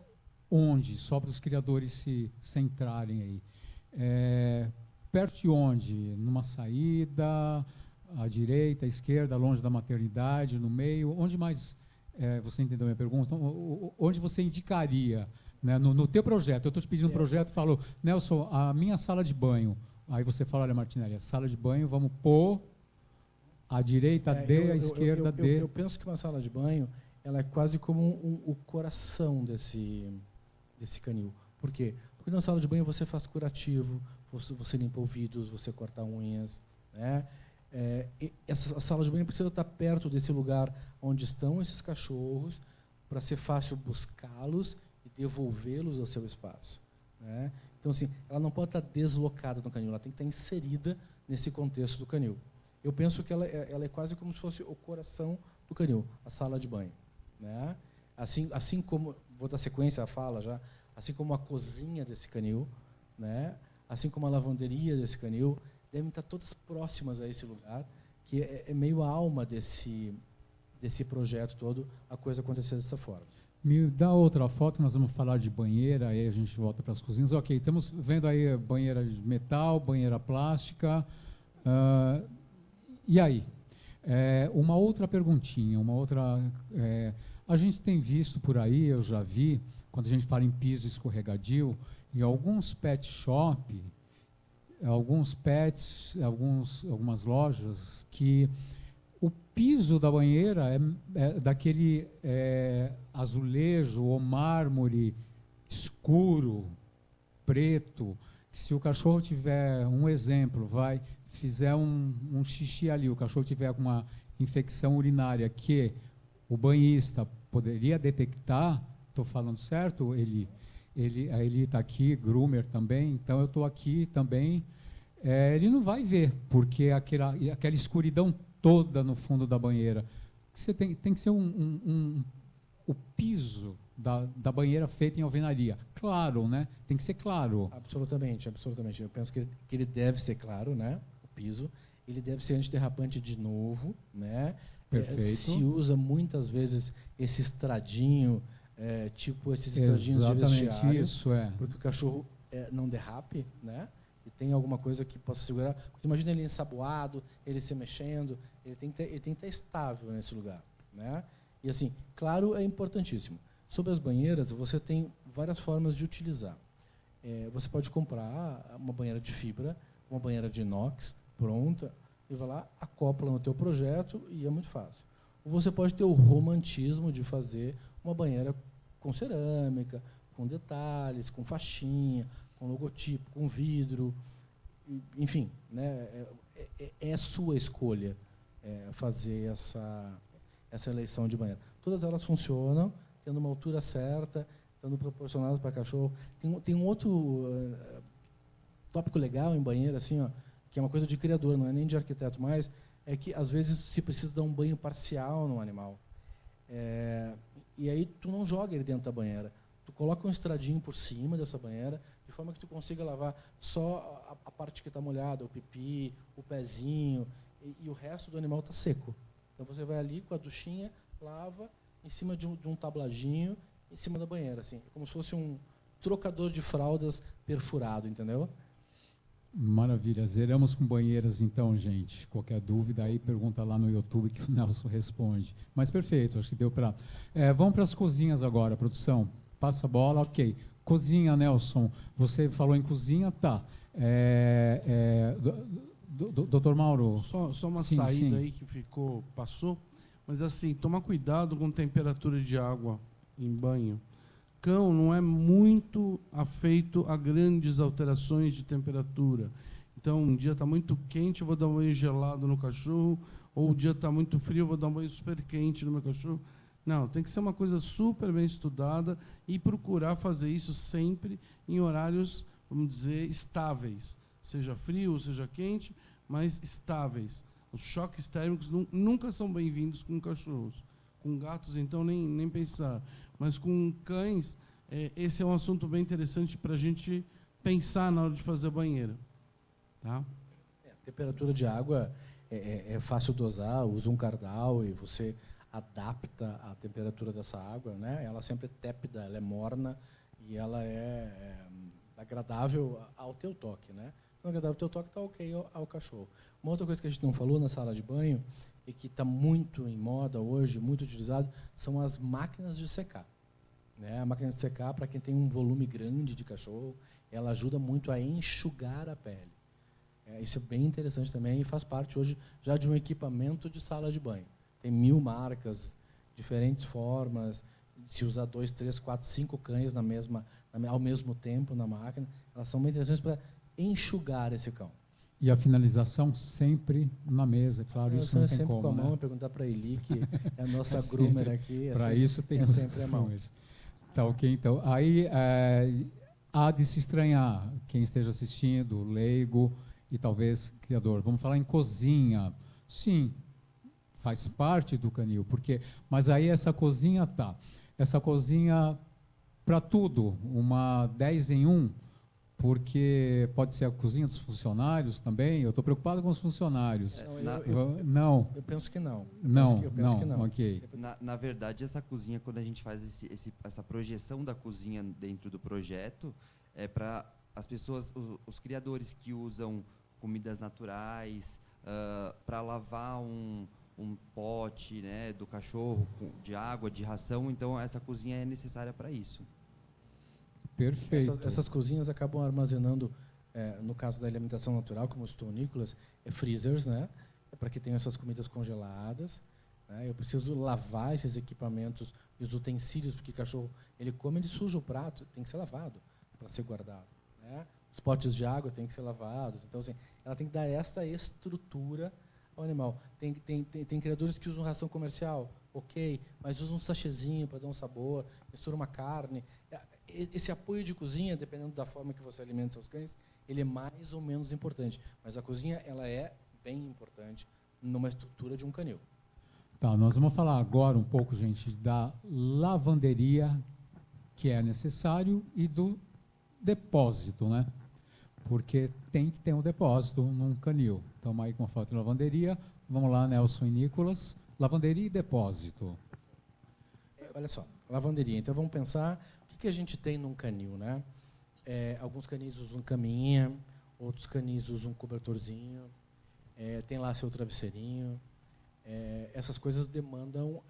onde? Só para os criadores se centrarem aí. Perto de onde? Numa saída, à direita, à esquerda, longe da maternidade, no meio? Onde mais, você entendeu a minha pergunta? Onde você indicaria, né, no teu projeto? Eu estou te pedindo um projeto, falo, Nelson, a minha sala de banho. Aí você fala, olha, Martinelli, a sala de banho, vamos pôr à direita D, à esquerda D. Eu penso que uma sala de banho ela é quase como o coração desse canil. Por quê? Porque na sala de banho você faz curativo, você limpa ouvidos, você corta unhas. Né? A sala de banho precisa estar perto desse lugar onde estão esses cachorros para ser fácil buscá-los e devolvê-los ao seu espaço. Né? Então, assim, ela não pode estar deslocada no canil, ela tem que estar inserida nesse contexto do canil. Eu penso que ela é quase como se fosse o coração do canil, a sala de banho. Né? Assim como, vou dar sequência à fala já, assim como a cozinha desse canil, né? Assim como a lavanderia desse canil, devem estar todas próximas a esse lugar, que é meio a alma desse projeto todo, a coisa acontecer dessa forma. Me dá outra foto, nós vamos falar de banheira, aí a gente volta para as cozinhas. Ok, estamos vendo aí banheira de metal, banheira plástica. E aí? Uma outra perguntinha, a gente tem visto por aí, eu já vi, quando a gente fala em piso escorregadio, em alguns pet shop, algumas lojas, que o piso da banheira é daquele azulejo ou mármore escuro, preto, que se o cachorro tiver, um exemplo, fizer um xixi ali, o cachorro tiver com uma infecção urinária que o banhista poderia detectar, estou falando certo, ele está aqui, groomer também, então eu estou aqui também, ele não vai ver, porque aquela escuridão toda no fundo da banheira. Você tem que ser um o piso da banheira feita em alvenaria. Claro, né? Tem que ser claro. Absolutamente, absolutamente. Eu penso que ele deve ser claro, né? O piso. Ele deve ser antiderrapante de novo, né? Perfeito. Se usa muitas vezes esse estradinho, tipo esses estradinhos de Exatamente vestiário, isso, é. porque o cachorro não derrape, né? E tem alguma coisa que possa segurar. Porque imagina ele ensaboado, ele se mexendo, ele tem que estar estável nesse lugar, né? E assim, claro, é importantíssimo. Sobre as banheiras, você tem várias formas de utilizar. Você pode comprar uma banheira de fibra, uma banheira de inox pronta, e vai lá, acopla no teu projeto e é muito fácil. Ou você pode ter o romantismo de fazer uma banheira com cerâmica, com detalhes, com faixinha, com logotipo, com vidro, enfim, né? É sua escolha fazer essa eleição de banheira. Todas elas funcionam, tendo uma altura certa, estando proporcionadas para cachorro. Tem um outro tópico legal em banheiro, assim, ó, que é uma coisa de criador, não é nem de arquiteto mais, é que às vezes se precisa dar um banho parcial no animal. E aí tu não joga ele dentro da banheira. Tu coloca um estradinho por cima dessa banheira, de forma que tu consiga lavar só a parte que está molhada, o pipi, o pezinho, e o resto do animal está seco. Então você vai ali com a duchinha, lava em cima de um tabladinho, em cima da banheira, assim, como se fosse um trocador de fraldas perfurado, entendeu? Maravilha. Zeramos com banheiras, então, gente. Qualquer dúvida aí, pergunta lá no YouTube que o Nelson responde. Mas perfeito, acho que deu para... vamos para as cozinhas agora, produção. Passa a bola, ok. Cozinha, Nelson. Você falou em cozinha, tá. Doutor Mauro? Só uma sim, saída sim. aí que passou. Mas assim, tomar cuidado com temperatura de água em banho. Cão não é muito afeito a grandes alterações de temperatura. Então, um dia está muito quente, eu vou dar um banho gelado no cachorro, ou o dia está muito frio, eu vou dar um banho super quente no meu cachorro. Não, tem que ser uma coisa super bem estudada e procurar fazer isso sempre em horários, vamos dizer, estáveis. Seja frio, seja quente, mas estáveis. Os choques térmicos nunca são bem-vindos com cachorros. Com gatos, então, nem pensar. Mas com cães, esse é um assunto bem interessante para a gente pensar na hora de fazer a banheira. Tá? A temperatura de água é fácil dosar, usa um cardal e você adapta a temperatura dessa água, né? Ela sempre é tépida, ela é morna e ela é agradável ao teu toque, né? Não é agradável ao teu toque, está ok ao cachorro. Uma outra coisa que a gente não falou na sala de banho e que está muito em moda hoje, muito utilizado, são as máquinas de secar. Né? A máquina de secar, para quem tem um volume grande de cachorro, ela ajuda muito a enxugar a pele. Isso é bem interessante também e faz parte hoje já de um equipamento de sala de banho. Tem 1000 marcas, diferentes formas, se usar 2, 3, 4, 5 cães ao mesmo tempo na máquina, elas são bem interessantes para enxugar esse cão. E a finalização sempre na mesa, claro, isso não tem sempre como, com a mão, né? perguntar para a Eli, que é a nossa groomer aqui. Para isso tem os sempre a mão. groomers. Tá ok, então. Aí há de se estranhar quem esteja assistindo, leigo e talvez criador. Vamos falar em cozinha. Sim, faz parte do canil, mas aí essa cozinha essa cozinha para tudo, uma 10 em 1, porque pode ser a cozinha dos funcionários também. Eu estou preocupado com os funcionários. Não. Eu penso que não. Não, Eu penso que não. Ok. Na verdade, essa cozinha, quando a gente faz essa projeção da cozinha dentro do projeto, é para as pessoas, os criadores que usam comidas naturais, para lavar um pote, né, do cachorro de água, de ração. Então, essa cozinha é necessária para isso. Perfeito. Essas cozinhas acabam armazenando, no caso da alimentação natural, como citou o Nicolas, freezers, né, para que tenham essas comidas congeladas. Né. Eu preciso lavar esses equipamentos e os utensílios, porque o cachorro ele come, ele suja o prato, tem que ser lavado para ser guardado. Né. Os potes de água têm que ser lavados. Então, assim, ela tem que dar esta estrutura ao animal. Tem criadores que usam ração comercial, ok, mas usam um sachêzinho para dar um sabor, mistura uma carne. Esse apoio de cozinha, dependendo da forma que você alimenta seus cães, ele é mais ou menos importante. Mas a cozinha ela é bem importante numa estrutura de um canil. Tá, nós vamos falar agora um pouco, gente, da lavanderia que é necessário e do depósito, né? Porque tem que ter um depósito num canil. Estamos aí com a foto de lavanderia. Vamos lá, Nelson e Nicolas. Lavanderia e depósito. Olha só, lavanderia. Então vamos pensar o que a gente tem num canil, né? Alguns canis usam caminha, outros canis usam um cobertorzinho, tem lá seu travesseirinho. Essas coisas demandam...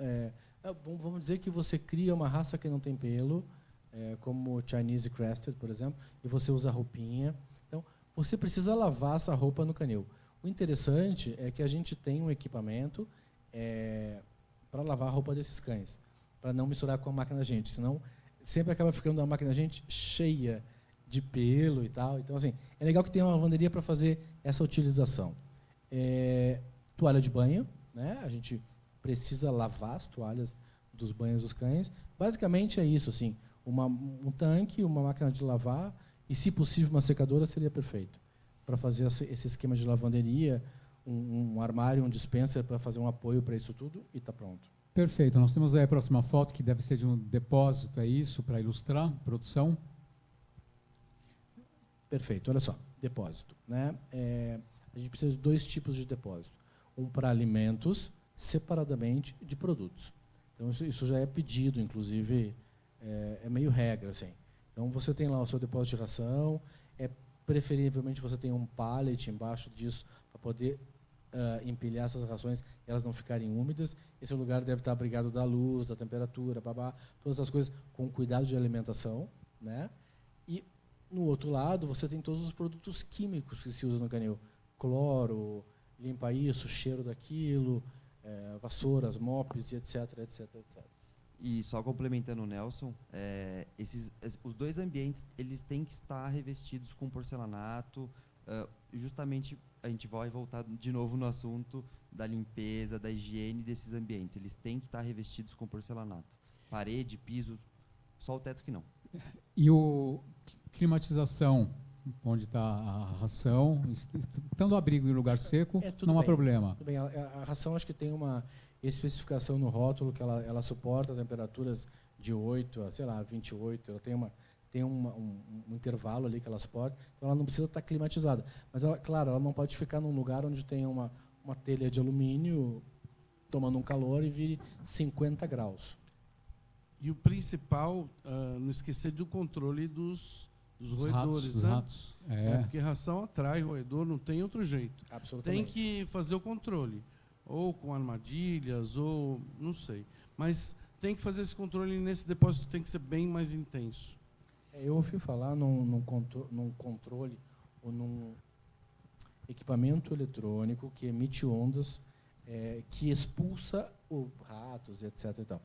vamos dizer que você cria uma raça que não tem pelo, como o Chinese Crested, por exemplo, e você usa roupinha. Então, você precisa lavar essa roupa no canil. O interessante é que a gente tem um equipamento para lavar a roupa desses cães, para não misturar com a máquina da gente, senão sempre acaba ficando a máquina da gente cheia de pelo e tal. Então, assim, é legal que tenha uma lavanderia para fazer essa utilização. Toalha de banho, né? A gente precisa lavar as toalhas dos banhos dos cães. Basicamente é isso, assim, um tanque, uma máquina de lavar e, se possível, uma secadora seria perfeito para fazer esse esquema de lavanderia, um armário, um dispenser para fazer um apoio para isso tudo e está pronto. Perfeito. Nós temos aí a próxima foto, que deve ser de um depósito, é isso, para ilustrar, produção. Perfeito. Olha só, depósito, né? A gente precisa de 2 tipos de depósito. Um para alimentos, separadamente de produtos. Então, isso já é pedido, inclusive, é meio regra, assim. Então, você tem lá o seu depósito de ração, preferivelmente você tem um pallet embaixo disso para poder empilhar essas rações e elas não ficarem úmidas. Esse lugar deve estar abrigado da luz, da temperatura, todas as coisas com cuidado de alimentação, né? E, no outro lado, você tem todos os produtos químicos que se usam no canil. Cloro, limpa isso, cheiro daquilo, vassouras, mops, etc, etc, etc. E só complementando o Nelson, os 2 ambientes eles têm que estar revestidos com porcelanato. Justamente a gente vai voltar de novo no assunto da limpeza, da higiene desses ambientes. Eles têm que estar revestidos com porcelanato. Parede, piso, só o teto que não. E o climatização, onde está a ração, estando abrigo em lugar seco, não há problema. Tudo bem. A ração, acho que tem uma especificação no rótulo que ela suporta temperaturas de 8 a, sei lá, 28. Ela tem um intervalo ali que ela suporta, então ela não precisa estar climatizada. Mas, claro, ela não pode ficar num lugar onde tem uma telha de alumínio tomando um calor e vire 50 graus. E o principal, não esquecer do controle dos roedores, dos né? ratos. Porque ração atrai roedor, não tem outro jeito. Absolutamente. Tem que fazer o controle, ou com armadilhas, ou não sei. Mas tem que fazer esse controle e nesse depósito tem que ser bem mais intenso. Eu ouvi falar num controle ou num equipamento eletrônico que emite ondas, que expulsa ratos, etc. E tal.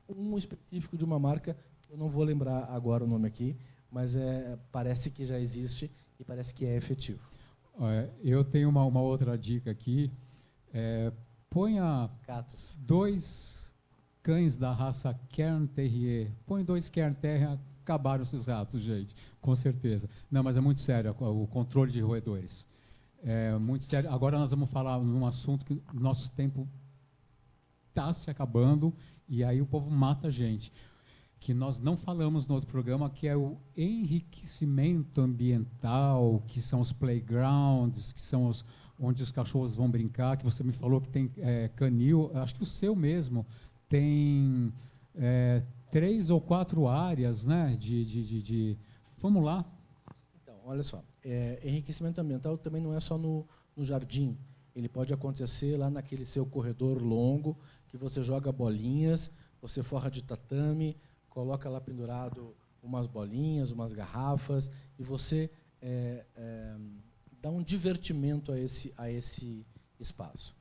Um específico de uma marca, que eu não vou lembrar agora o nome aqui, mas parece que já existe e parece que é efetivo. Eu tenho uma outra dica aqui. Ponha Gatos. 2 cães da raça Cairn Terrier. Põe 2 Cairn Terrier, acabaram esses ratos, gente, com certeza. Não, mas é muito sério o controle de roedores. É muito sério. Agora nós vamos falar num assunto que o nosso tempo está se acabando e aí o povo mata a gente. Que nós não falamos no outro programa, que é o enriquecimento ambiental, que são os playgrounds, que são onde os cachorros vão brincar, que você me falou que tem canil, acho que o seu mesmo tem 3 ou 4 áreas, né? Vamos lá. Então, olha só, enriquecimento ambiental também não é só no jardim. Ele pode acontecer lá naquele seu corredor longo, que você joga bolinhas, você forra de tatame, coloca lá pendurado umas bolinhas, umas garrafas, e você dá um divertimento a esse espaço.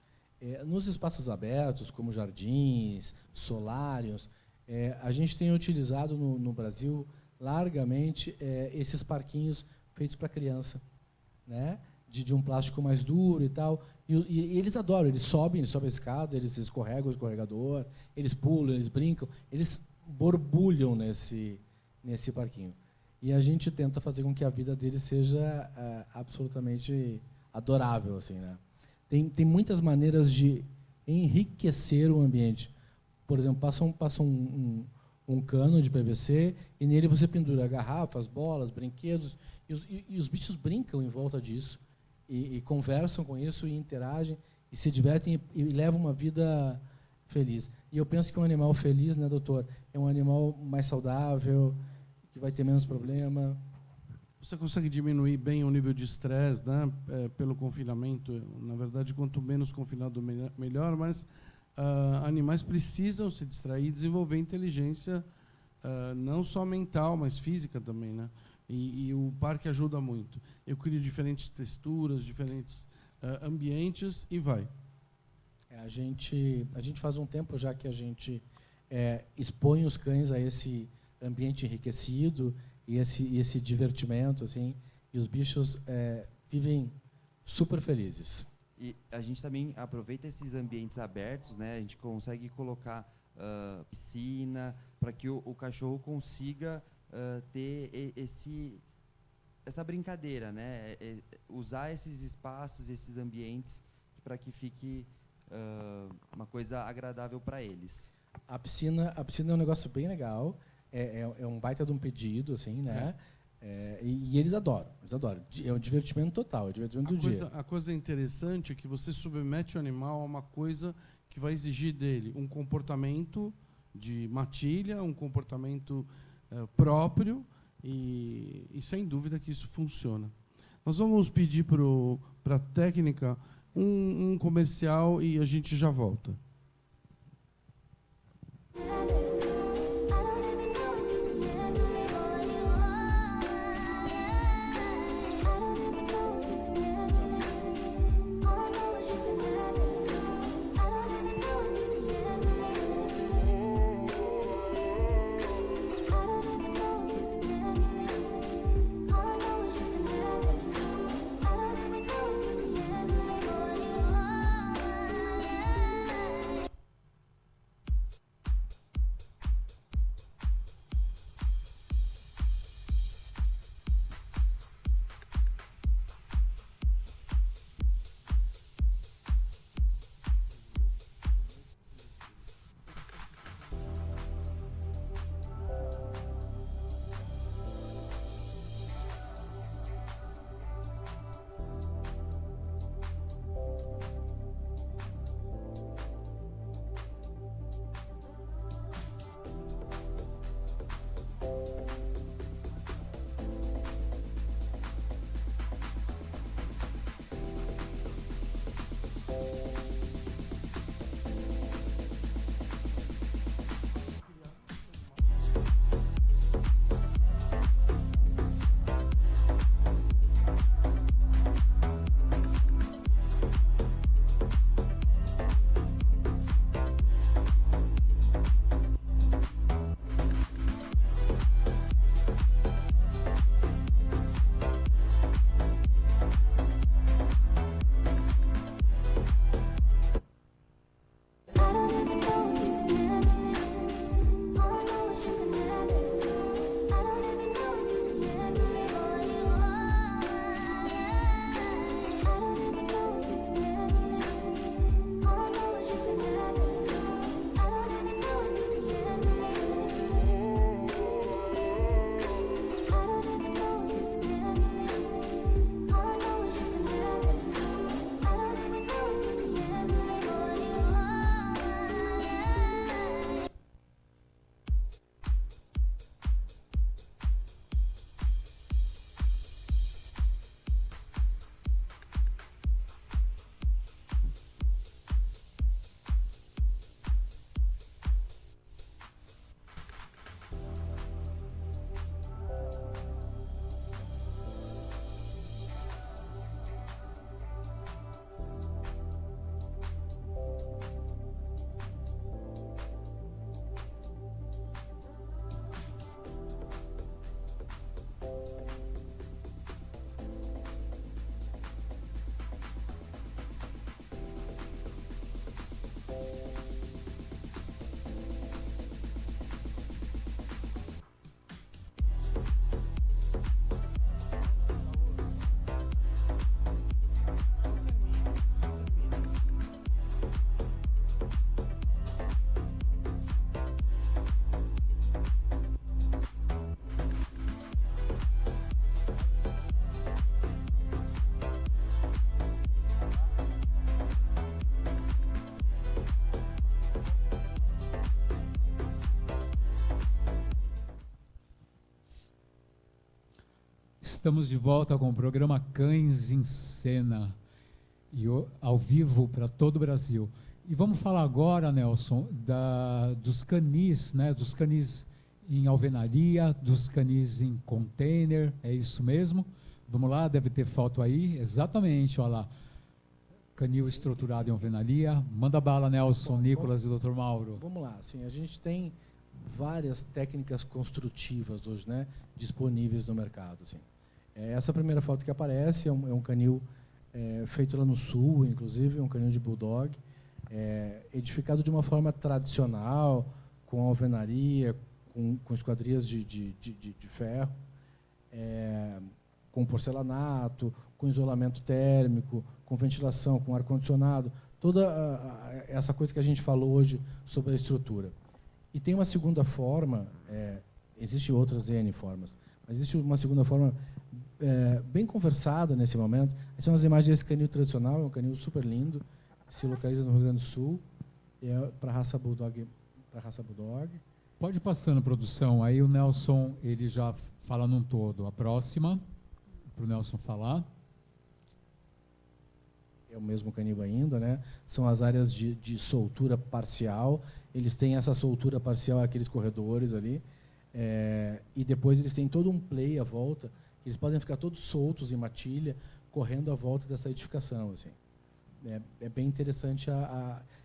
Nos espaços abertos, como jardins, solários, a gente tem utilizado no Brasil largamente esses parquinhos feitos para criança, né? De um plástico mais duro e tal. E eles adoram, eles sobem a escada, eles escorregam o escorregador, eles pulam, eles brincam, eles borbulham nesse parquinho. E a gente tenta fazer com que a vida deles seja absolutamente adorável, assim, né? Tem muitas maneiras de enriquecer o ambiente. Por exemplo, passa um cano de PVC e nele você pendura garrafas, bolas, brinquedos, e os bichos brincam em volta disso, e conversam com isso, e interagem, e se divertem, e levam uma vida feliz. E eu penso que um animal feliz, né, doutor, é um animal mais saudável, que vai ter menos problema. Você consegue diminuir bem o nível de estresse, né, pelo confinamento. Na verdade, quanto menos confinado, melhor, mas animais precisam se distrair e desenvolver inteligência, não só mental, mas física também, né? E o parque ajuda muito. Eu crio diferentes texturas, diferentes ambientes e vai. A gente faz um tempo já que a gente expõe os cães a esse ambiente enriquecido e esse divertimento, assim, e os bichos vivem super felizes. E a gente também aproveita esses ambientes abertos, né? A gente consegue colocar piscina para que o cachorro consiga ter essa brincadeira, né? Usar esses espaços, esses ambientes para que fique uma coisa agradável para eles. A piscina é um negócio bem legal, é um baita de um pedido, assim, né? E eles adoram. É um divertimento total, é o divertimento do dia. A coisa interessante é que você submete o animal a uma coisa que vai exigir dele um comportamento de matilha, um comportamento próprio, e sem dúvida que isso funciona. Nós vamos pedir para a técnica um comercial e a gente já volta. Estamos de volta com o programa Cães em Cena, ao vivo para todo o Brasil. E vamos falar agora, Nelson, dos canis, né? Dos canis em alvenaria, dos canis em container, é isso mesmo? Vamos lá, deve ter foto aí, exatamente, olha lá. Canil estruturado em alvenaria. Manda bala, Nelson, Nicolas e Dr. Mauro. Vamos lá, assim, a gente tem várias técnicas construtivas hoje, né, disponíveis no mercado. Assim. Essa primeira foto que aparece é um canil feito lá no sul, inclusive, um canil de bulldog, edificado de uma forma tradicional, com alvenaria, com esquadrias de ferro, com porcelanato, com isolamento térmico, com ventilação, com ar-condicionado, toda essa coisa que a gente falou hoje sobre a estrutura. E tem uma segunda forma, existem outras N formas, mas existe uma segunda forma bem conversada nesse momento. Essas são as imagens desse canil tradicional, é um canil super lindo, se localiza no Rio Grande do Sul, para a raça bulldog. Pode ir passando, produção, aí o Nelson ele já fala num todo. A próxima, para o Nelson falar. É o mesmo canil ainda, né? São as áreas de soltura parcial. Eles têm essa soltura parcial, aqueles corredores ali. E depois eles têm todo um play à volta. Eles podem ficar todos soltos em matilha, correndo à volta dessa edificação. Assim. É bem interessante.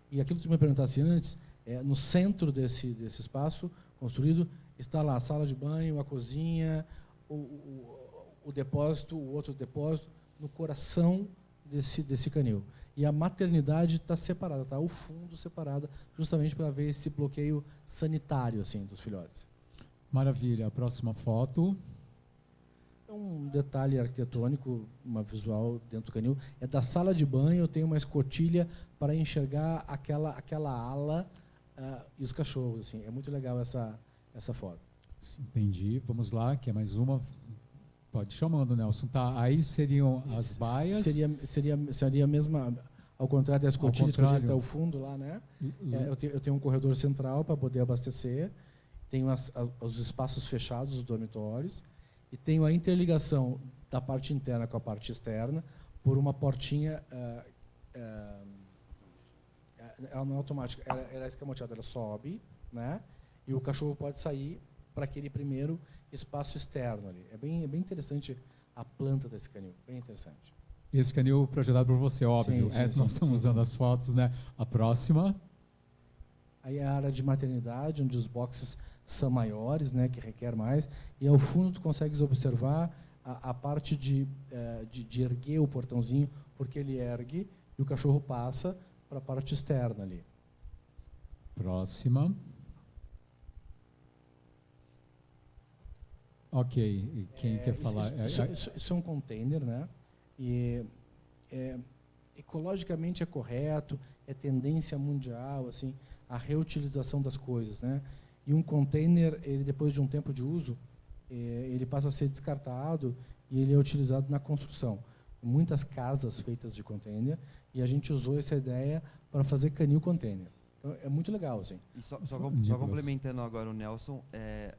E aquilo que tu me perguntasse antes, no centro desse espaço construído, está lá a sala de banho, a cozinha, o depósito, o outro depósito, no coração desse canil. E a maternidade está separada, está o fundo separada, justamente para ver esse bloqueio sanitário assim, dos filhotes. Maravilha. A próxima foto. É um detalhe arquitetônico, uma visual dentro do canil. É da sala de banho, tem uma escotilha para enxergar aquela ala e os cachorros. Assim. É muito legal essa foto. Entendi. Vamos lá, que é mais uma. Pode ir chamando, Nelson. Tá, aí seriam as baias. Seria a mesma, ao contrário das escotilhas, que está o fundo lá, né? Eu tenho um corredor central para poder abastecer, tenho os espaços fechados, os dormitórios, e tenho a interligação da parte interna com a parte externa por uma portinha. Ela não é automática, ela é escamoteada, ela sobe, né? E o cachorro pode sair para aquele primeiro espaço externo ali. É bem interessante a planta desse canil, bem interessante. Esse canil projetado por você, óbvio. Sim, nós estamos usando as fotos, né? A próxima. Aí é a área de maternidade, onde os boxes são maiores, né, que requer mais. E ao fundo tu consegues observar a parte de erguer o portãozinho, porque ele ergue e o cachorro passa para a parte externa ali. Próxima. Ok, e quem quer falar? Isso é um container, né? E ecologicamente é correto, é tendência mundial, assim, a reutilização das coisas, né? E um container, ele depois de um tempo de uso, ele passa a ser descartado e ele é utilizado na construção. Muitas casas feitas de container, e a gente usou essa ideia para fazer canil container. Então, é muito legal, assim. E só complementando agora o Nelson,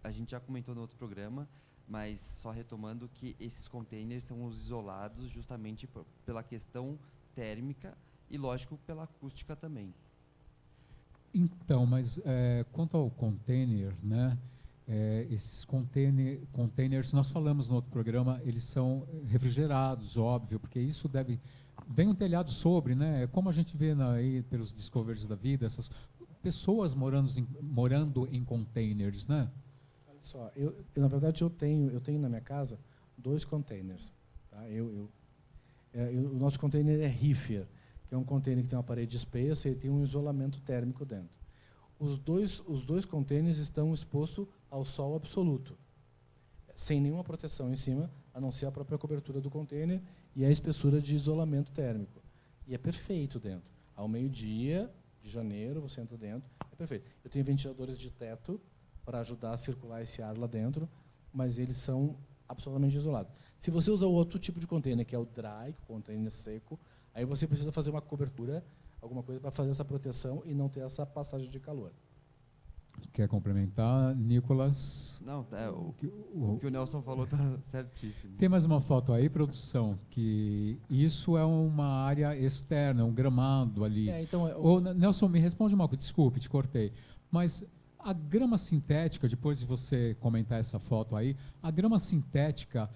a gente já comentou no outro programa, mas só retomando que esses containers são os isolados justamente pela questão térmica e, lógico, pela acústica também. Então, mas quanto ao container, né? Esses containers, nós falamos no outro programa, eles são refrigerados, óbvio, porque isso deve... Vem um telhado sobre, né? Como a gente vê aí pelos Discoveries da vida, essas pessoas morando em containers, né? Olha só, na verdade eu tenho na minha casa 2 containers. Tá? O nosso container é Hiffer, que é um container que tem uma parede espessa e tem um isolamento térmico dentro. Os dois containers estão expostos ao sol absoluto, sem nenhuma proteção em cima, a não ser a própria cobertura do container e a espessura de isolamento térmico. E é perfeito dentro. Ao meio-dia de janeiro, você entra dentro, é perfeito. Eu tenho ventiladores de teto para ajudar a circular esse ar lá dentro, mas eles são absolutamente isolados. Se você usar o outro tipo de container, que é o dry, o container seco, aí você precisa fazer uma cobertura, alguma coisa para fazer essa proteção e não ter essa passagem de calor. Quer complementar, Nicolas? Não, o que o Nelson falou tá certíssimo. Tem mais uma foto aí, produção, que isso é uma área externa, um gramado ali. Então, Nelson, me responde uma coisa, desculpe, te cortei, mas a grama sintética, depois de você comentar essa foto aí, a grama sintética,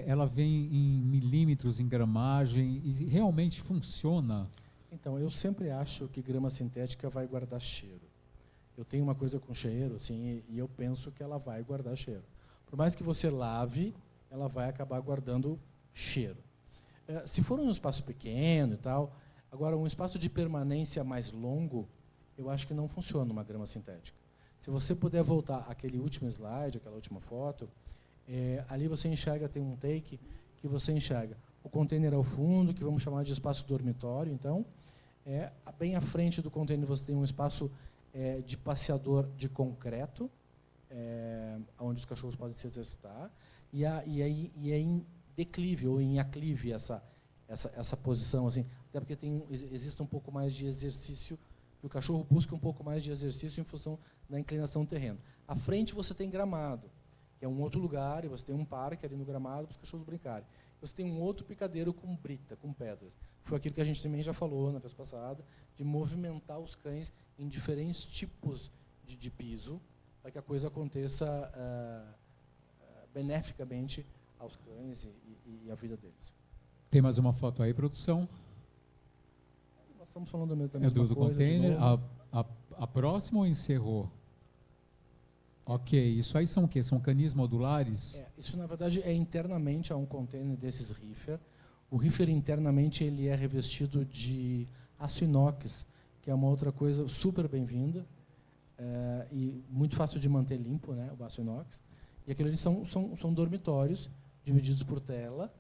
ela vem em milímetros, em gramagem, e realmente funciona? Então, eu sempre acho que grama sintética vai guardar cheiro. Eu tenho uma coisa com cheiro, assim, e eu penso que ela vai guardar cheiro. Por mais que você lave, ela vai acabar guardando cheiro. Se for um espaço pequeno e tal, agora um espaço de permanência mais longo, eu acho que não funciona uma grama sintética. Se você puder voltar àquele último slide, aquela última foto, ali você enxerga, tem um take que você enxerga o container ao fundo, que vamos chamar de espaço dormitório. Então, bem à frente do container você tem um espaço de passeador de concreto, onde os cachorros podem se exercitar, e é em declive ou em aclive essa posição, assim, até porque existe um pouco mais de exercício, e o cachorro busca um pouco mais de exercício em função da inclinação do terreno. À frente você tem gramado, que é um outro lugar, e você tem um parque ali no gramado para os cachorros brincarem. Você tem um outro picadeiro com brita, com pedras. Foi aquilo que a gente também já falou na vez passada, de movimentar os cães em diferentes tipos de piso, para que a coisa aconteça beneficamente aos cães e à vida deles. Tem mais uma foto aí, produção? Nós estamos falando da mesma coisa. Do container. A próxima ou encerrou? Ok, isso aí são o quê? São canis modulares? Isso, na verdade, é internamente a um container desses reefer. O reefer, internamente, ele é revestido de aço inox, que é uma outra coisa super bem-vinda e muito fácil de manter limpo, né, o aço inox. E aquilo ali são dormitórios divididos por tela,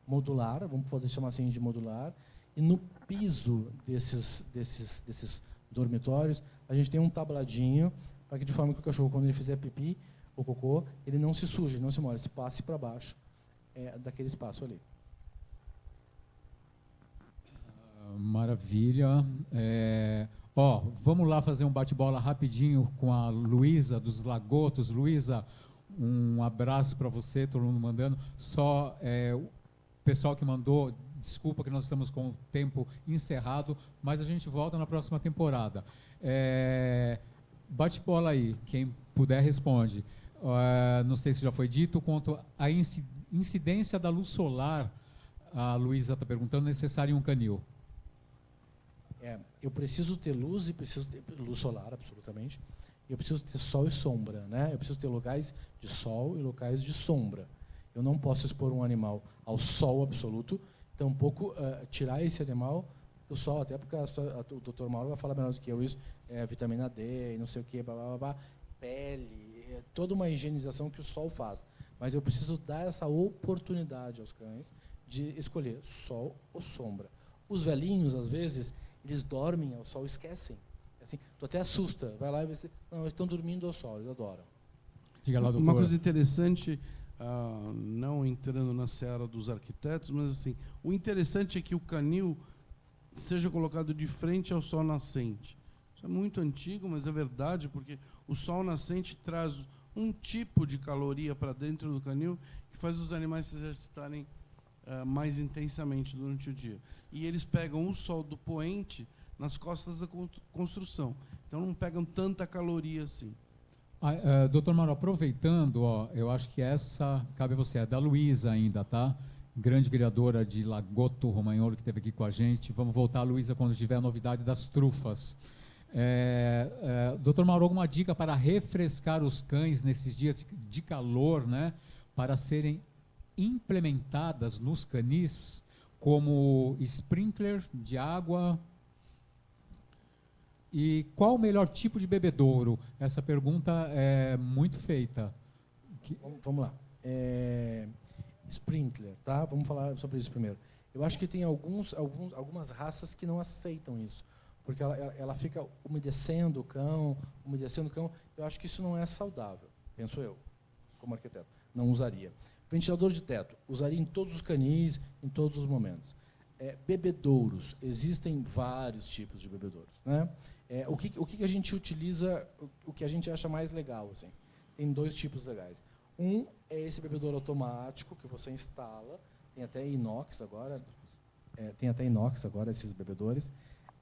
modular, vamos poder chamar assim de modular. E no piso desses dormitórios, a gente tem um tabladinho, para que de forma que o cachorro, quando ele fizer pipi ou cocô, ele não se suje, não se molhe, se passe para baixo daquele espaço ali. Maravilha. Vamos lá fazer um bate-bola rapidinho com a Luísa dos Lagotos. Luísa, um abraço para você, todo mundo mandando. Só o pessoal que mandou, desculpa que nós estamos com o tempo encerrado, mas a gente volta na próxima temporada. Bate-bola aí, quem puder responde. Não sei se já foi dito, quanto à incidência da luz solar, a Luísa está perguntando, necessário em um canil? Eu preciso ter luz e preciso ter luz solar, absolutamente. Eu preciso ter sol e sombra, né? Eu preciso ter locais de sol e locais de sombra. Eu não posso expor um animal ao sol absoluto, tampouco tirar esse animal do sol, até porque o Dr. Mauro vai falar melhor do que eu isso, vitamina D e não sei o que, pele, toda uma higienização que o sol faz. Mas eu preciso dar essa oportunidade aos cães de escolher sol ou sombra. Os velhinhos, às vezes, eles dormem ao sol, esquecem. Assim, tu até assusta, vai lá e você, não, eles estão dormindo ao sol, eles adoram. Diga lá, doutor. Uma coisa interessante, não entrando na seara dos arquitetos, mas assim, o interessante é que o canil seja colocado de frente ao sol nascente. Isso é muito antigo, mas é verdade, porque o sol nascente traz um tipo de caloria para dentro do canil que faz os animais se exercitarem mais intensamente durante o dia. E eles pegam o sol do poente nas costas da construção. Então não pegam tanta caloria assim. Doutor Mauro, aproveitando, eu acho que essa cabe a você, é da Luísa ainda, tá? Grande criadora de Lagoto Romagnolo, que esteve aqui com a gente. Vamos voltar, Luísa, quando tiver a novidade das trufas. Doutor Mauro, alguma dica para refrescar os cães nesses dias de calor, né? Para serem implementadas nos canis, como sprinkler de água? E qual o melhor tipo de bebedouro? Essa pergunta é muito feita. Vamos lá. Sprinkler, tá? Vamos falar sobre isso primeiro. Eu acho que tem algumas raças que não aceitam isso, porque ela fica umedecendo o cão. Eu acho que isso não é saudável, penso eu, como arquiteto. Não usaria. Ventilador de teto, usaria em todos os canis, em todos os momentos. Bebedouros, existem vários tipos de bebedouros, né? O que a gente utiliza, o que a gente acha mais legal, assim? Tem 2 tipos legais. Um é esse bebedouro automático que você instala, tem até inox agora, esses bebedores,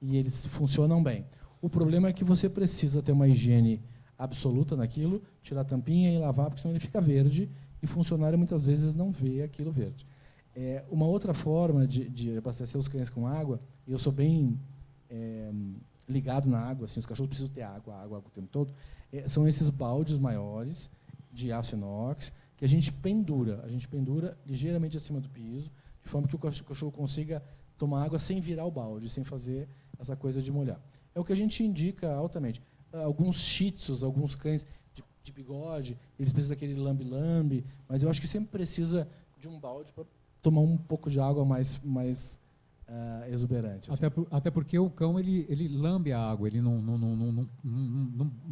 e eles funcionam bem. O problema é que você precisa ter uma higiene absoluta naquilo, tirar a tampinha e lavar, porque senão ele fica verde, e o funcionário muitas vezes não vê aquilo verde. Uma outra forma de abastecer os cães com água, e eu sou bem ligado na água, assim, os cachorros precisam ter água o tempo todo, são esses baldes maiores de aço inox que a gente pendura ligeiramente acima do piso, de forma que o cachorro consiga tomar água sem virar o balde, sem fazer essa coisa de molhar. É o que a gente indica altamente. Alguns shih tzus, alguns cães de bigode, eles precisam daquele lambe-lambe, mas eu acho que sempre precisa de um balde para tomar um pouco de água mais exuberante. Assim. Até porque o cão ele lambe a água, ele não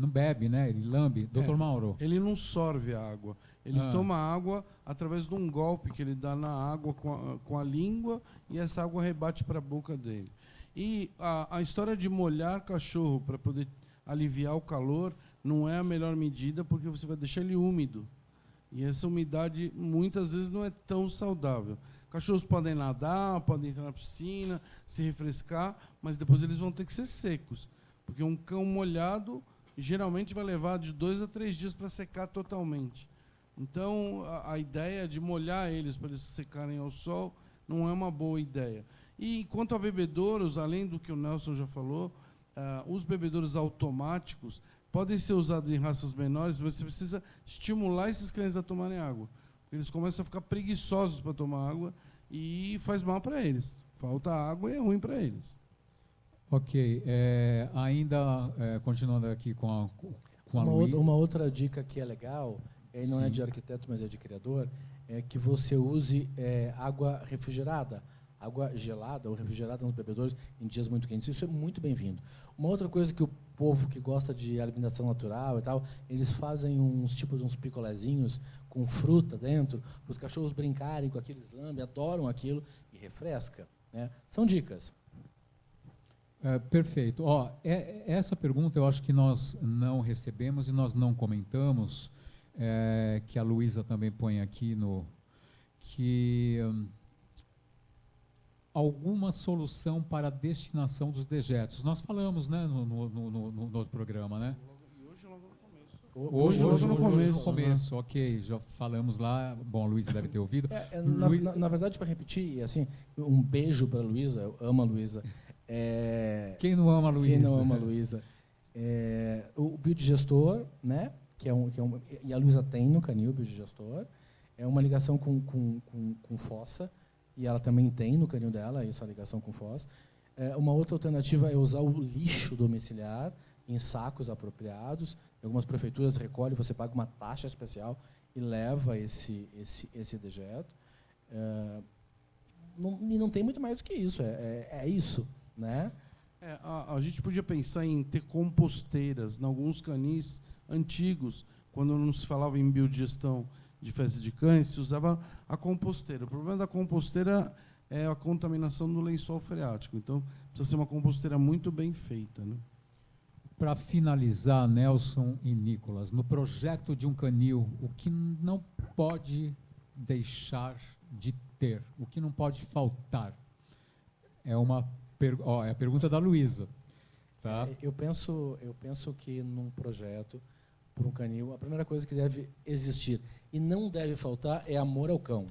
bebe, né? Ele lambe. Doutor Mauro. Ele não sorve a água. Ele toma água através de um golpe que ele dá na água com a língua e essa água rebate para a boca dele. E a história de molhar cachorro para poder aliviar o calor não é a melhor medida, porque você vai deixar ele úmido. E essa umidade muitas vezes não é tão saudável. Cachorros podem nadar, podem entrar na piscina, se refrescar, mas depois eles vão ter que ser secos. Porque um cão molhado geralmente vai levar de 2 a 3 dias para secar totalmente. Então, a ideia de molhar eles para eles secarem ao sol não é uma boa ideia. E quanto a bebedouros, além do que o Nelson já falou, os bebedouros automáticos podem ser usados em raças menores, mas você precisa estimular esses cães a tomarem água. Eles começam a ficar preguiçosos para tomar água e faz mal para eles. Falta água e é ruim para eles. Ok. Ainda continuando aqui com a Luísa. Uma outra dica que é legal, aí não é de arquiteto, mas é de criador, é que você use água refrigerada, água gelada ou refrigerada nos bebedouros em dias muito quentes. Isso é muito bem-vindo. Uma outra coisa que o povo que gosta de alimentação natural e tal, eles fazem uns picolézinhos com fruta dentro, para os cachorros brincarem com aqueles lambe, adoram aquilo e refresca. Né? São dicas. Perfeito. Essa pergunta eu acho que nós não recebemos e nós não comentamos, que a Luísa também põe aqui alguma solução para a destinação dos dejetos. Nós falamos, né, no outro programa, né? Hoje no começo, ok, já falamos lá. Bom, a Luísa deve ter ouvido. Na verdade, para repetir, assim, um beijo para a Luísa, eu amo a Luísa. Quem não ama a Luísa? Quem não ama a Luísa? O biodigestor, né? E a Luísa tem no canil o biodigestor. É uma ligação com fossa, e ela também tem no canil dela essa ligação com fossa. Uma outra alternativa é usar o lixo domiciliar em sacos apropriados. Algumas prefeituras recolhem, você paga uma taxa especial e leva esse dejeto. Não tem muito mais do que isso, é isso. Né? A gente podia pensar em ter composteiras. Em alguns canis antigos, quando não se falava em biodigestão de fezes de cães, se usava a composteira. O problema da composteira é a contaminação do lençol freático. Então, precisa ser uma composteira muito bem feita. Né? Para finalizar, Nelson e Nicolas, no projeto de um canil, o que não pode deixar de ter, o que não pode faltar? É a pergunta da Luísa. Tá? Eu penso que num projeto, para um canil, a primeira coisa que deve existir e não deve faltar é amor ao cão.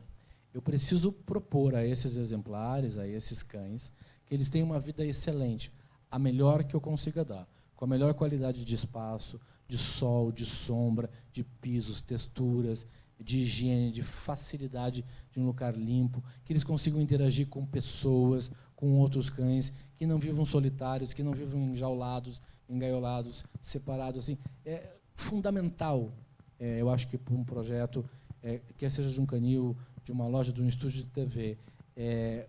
Eu preciso propor a esses exemplares, a esses cães, que eles tenham uma vida excelente, a melhor que eu consiga dar, com a melhor qualidade de espaço, de sol, de sombra, de pisos, texturas, de higiene, de facilidade de um lugar limpo, que eles consigam interagir com pessoas, com outros cães, que não vivam solitários, que não vivam enjaulados, engaiolados, separados. Assim, é fundamental, eu acho que para um projeto, quer seja de um canil, de uma loja, de um estúdio de TV,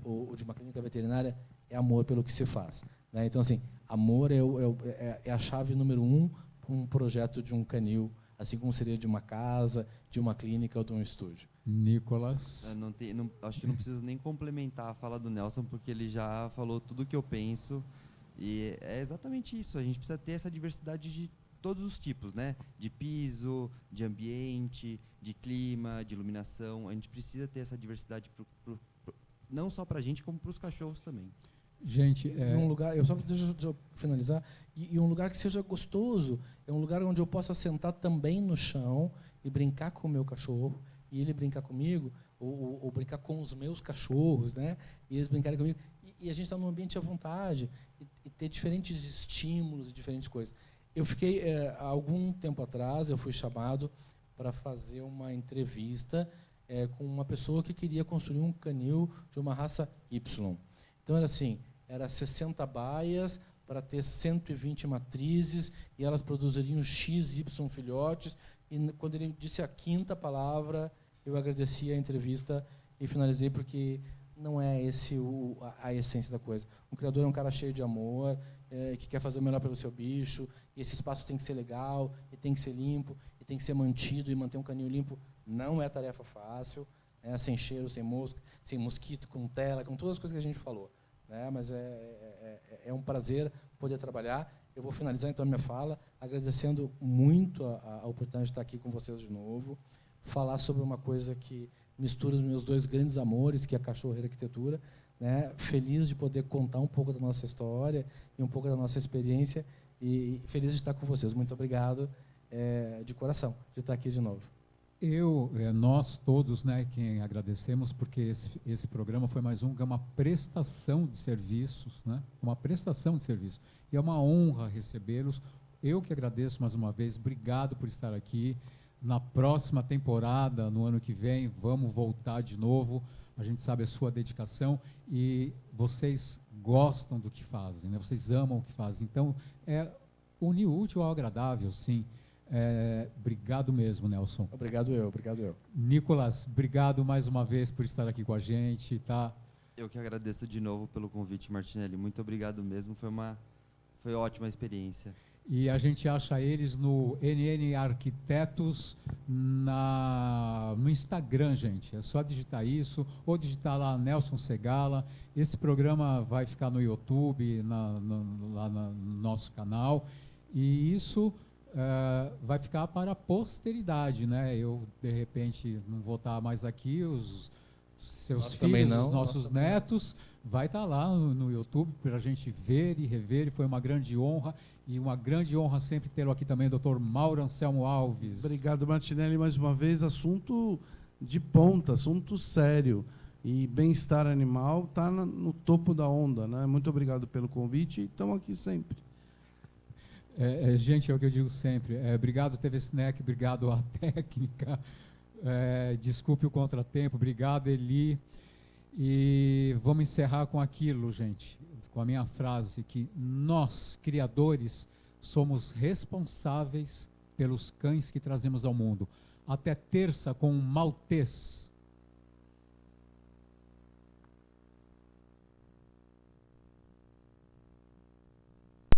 ou de uma clínica veterinária, é amor pelo que se faz. Né? Então, assim, amor é a chave número 1 para um projeto de um canil, assim como seria de uma casa, de uma clínica ou de um estúdio. Nicolas? Acho que não preciso nem complementar a fala do Nelson, porque ele já falou tudo o que eu penso. E é exatamente isso, a gente precisa ter essa diversidade de todos os tipos, né? De piso, de ambiente, de clima, de iluminação. A gente precisa ter essa diversidade não só para a gente, como para os cachorros também. Gente, E um lugar, deixa eu finalizar, e um lugar que seja gostoso, é um lugar onde eu possa sentar também no chão e brincar com o meu cachorro, e ele brincar comigo, ou brincar com os meus cachorros, né? E eles brincarem comigo, e a gente está num ambiente à vontade, e ter diferentes estímulos e diferentes coisas. Eu fiquei, há algum tempo atrás, eu fui chamado para fazer uma entrevista com uma pessoa que queria construir um canil de uma raça Y. Então, era assim, era 60 baias para ter 120 matrizes, e elas produziriam X, Y filhotes, e quando ele disse a quinta palavra, eu agradeci a entrevista e finalizei, porque não é esse a essência da coisa. Um criador é um cara cheio de amor, que quer fazer o melhor pelo seu bicho, e esse espaço tem que ser legal, e tem que ser limpo, e tem que ser mantido, e manter um canil limpo não é tarefa fácil, sem cheiro, sem mosca, sem mosquito, com tela, com todas as coisas que a gente falou. Né? Mas é um prazer poder trabalhar. Eu vou finalizar então a minha fala agradecendo muito a oportunidade de estar aqui com vocês de novo, falar sobre uma coisa que mistura os meus dois grandes amores, que é a cachorro e a arquitetura, né? Feliz de poder contar um pouco da nossa história e um pouco da nossa experiência, e feliz de estar com vocês. Muito obrigado, de coração, de estar aqui de novo. Nós todos, né, quem agradecemos, porque esse programa foi mais uma prestação de serviços, né, uma prestação de serviço. E é uma honra recebê-los. Eu que agradeço mais uma vez. Obrigado por estar aqui. Na próxima temporada, no ano que vem, vamos voltar de novo. A gente sabe a sua dedicação e vocês gostam do que fazem, né? Vocês amam o que fazem. Então, unir o útil ao agradável, sim. Obrigado mesmo, Nelson. Obrigado eu. Nicolas, obrigado mais uma vez por estar aqui com a gente, tá? Eu que agradeço de novo pelo convite, Martinelli. Muito obrigado mesmo, foi ótima experiência. E a gente acha eles no NN Arquitetos no Instagram, gente. É só digitar isso, ou digitar lá Nelson Segala. Esse programa vai ficar no YouTube, lá no nosso canal. E isso vai ficar para a posteridade, né? Eu, de repente, não vou estar mais aqui, os seus filhos, os nossos netos, vai estar lá no YouTube para a gente ver e rever, e foi uma grande honra, e uma grande honra sempre tê-lo aqui também, Dr. Mauro Anselmo Alves. Obrigado, Martinelli, mais uma vez. Assunto de ponta, assunto sério, e bem-estar animal está no topo da onda, né? Muito obrigado pelo convite, e estamos aqui sempre. Gente, é o que eu digo sempre. Obrigado, TV Snack, obrigado à técnica, desculpe o contratempo, obrigado, Eli. E vamos encerrar com aquilo, gente, com a minha frase, que nós, criadores, somos responsáveis pelos cães que trazemos ao mundo. Até terça com um maltês.